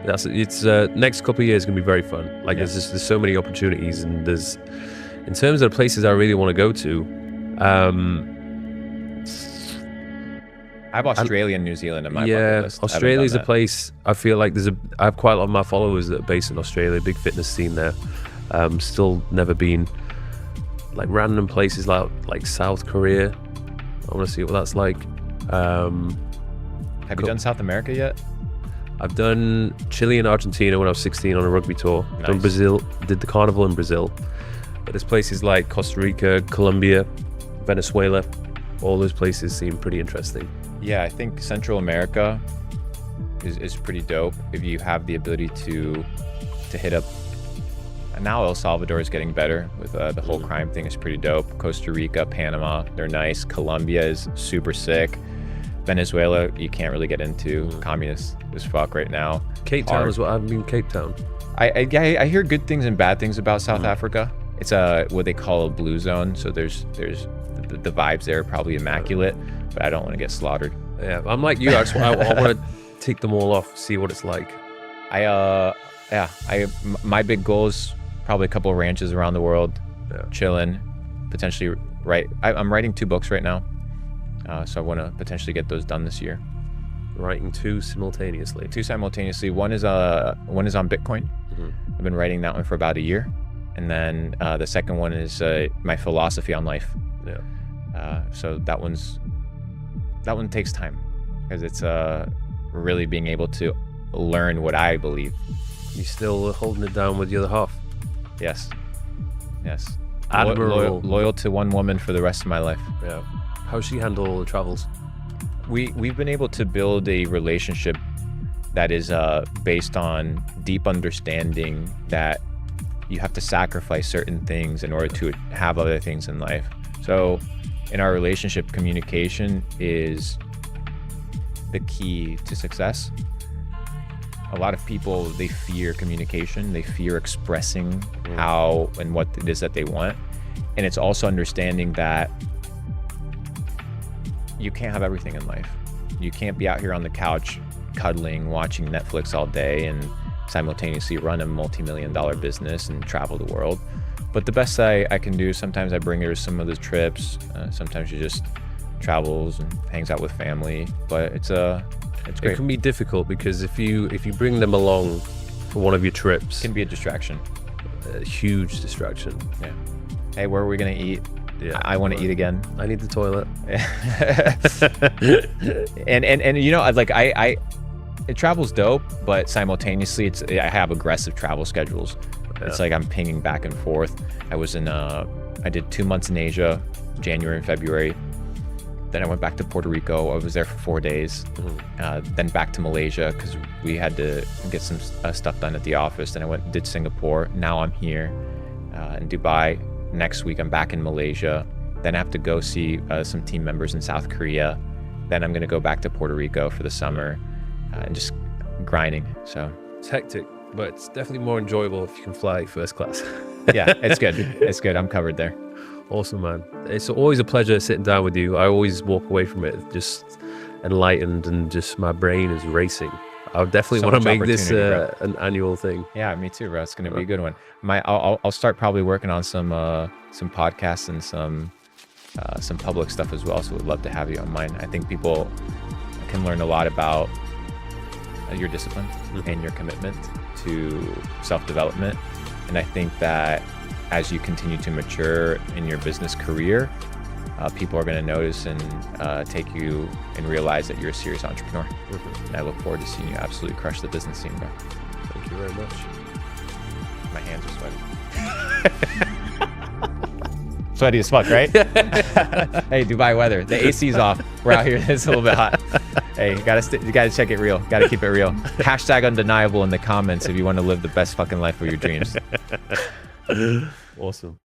It's next couple of years gonna be very fun. Like there's so many opportunities, and there's in terms of the places I really want to go to. I have Australia and New Zealand in my bucket list. Australia's a place I feel like I have quite a lot of my followers that are based in Australia, big fitness scene there. Still never been. Like random places like South Korea. I want to see what that's like. Have you done South America yet? I've done Chile and Argentina when I was 16 on a rugby tour. Nice. Done Brazil, did the carnival in Brazil. But there's places like Costa Rica, Colombia, Venezuela. All those places seem pretty interesting. Yeah, I think Central America is pretty dope if you have the ability to hit up. And now El Salvador is getting better with the whole crime thing is pretty dope. Costa Rica, Panama, they're nice. Colombia is super sick. Venezuela, you can't really get into. Communist as fuck right now. Cape Town is what I've been. Cape Town. I hear good things and bad things about South Africa. It's what they call a blue zone. So there's the vibes there are probably immaculate, but I don't want to get slaughtered. Yeah, I'm like you. I want to tick them all off, see what it's like. My big goal is probably a couple of ranches around the world, chilling, potentially I'm writing 2 books right now, so I want to potentially get those done this year. Writing 2 simultaneously. 2 simultaneously. One is on Bitcoin. I've been writing that one for about a year, and then the second one is my philosophy on life. So that one takes time because it's really being able to learn what I believe. You still holding it down with the other half? Yes. Admirable. Loyal to one woman for the rest of my life. Yeah. How's she handle all the travels? We've been able to build a relationship that is based on deep understanding that you have to sacrifice certain things in order to have other things in life. So in our relationship, communication is the key to success. A lot of people, they fear communication. They fear expressing how and what it is that they want. And it's also understanding that you can't have everything in life. You can't be out here on the couch cuddling, watching Netflix all day and simultaneously run a multi-million-dollar business and travel the world. But the best I can do, sometimes I bring her to some of the trips. Sometimes she just travels and hangs out with family. But it's great. It can be difficult because if you bring them along for one of your trips, It can be a distraction. a huge distraction. Yeah. Hey, where are we gonna eat? Yeah, I want to eat again. I need the toilet. and you know, it travels dope, but simultaneously I have aggressive travel schedules. It's like I'm pinging back and forth. I did 2 months in Asia, January and February. Then I went back to Puerto Rico. I was there for 4 days. Then back to Malaysia because we had to get some stuff done at the office. Then I did Singapore. Now I'm here in Dubai. Next week I'm back in Malaysia. Then I have to go see some team members in South Korea. Then I'm going to go back to Puerto Rico for the summer and just grinding. So It's hectic, but it's definitely more enjoyable if you can fly first class. yeah, it's good. It's good. I'm covered there. Awesome, man. It's always a pleasure sitting down with you. I always walk away from it just enlightened and just my brain is racing. I would definitely So want to much make this opportunity, an annual thing. Yeah, me too, bro. It's gonna be a good one. I'll start probably working on some podcasts and some public stuff as well. So would love to have you on mine. I think people can learn a lot about your discipline and your commitment to self-development. And I think that as you continue to mature in your business career, people are going to notice and take you and realize that you're a serious entrepreneur. And I look forward to seeing you absolutely crush the business scene, bro. Thank you very much. My hands are sweaty. Sweaty as fuck, right? Hey, Dubai weather. The AC's off. We're out here. It's a little bit hot. Hey, you gotta check it real. Gotta keep it real. Hashtag undeniable in the comments if you want to live the best fucking life of your dreams. Awesome.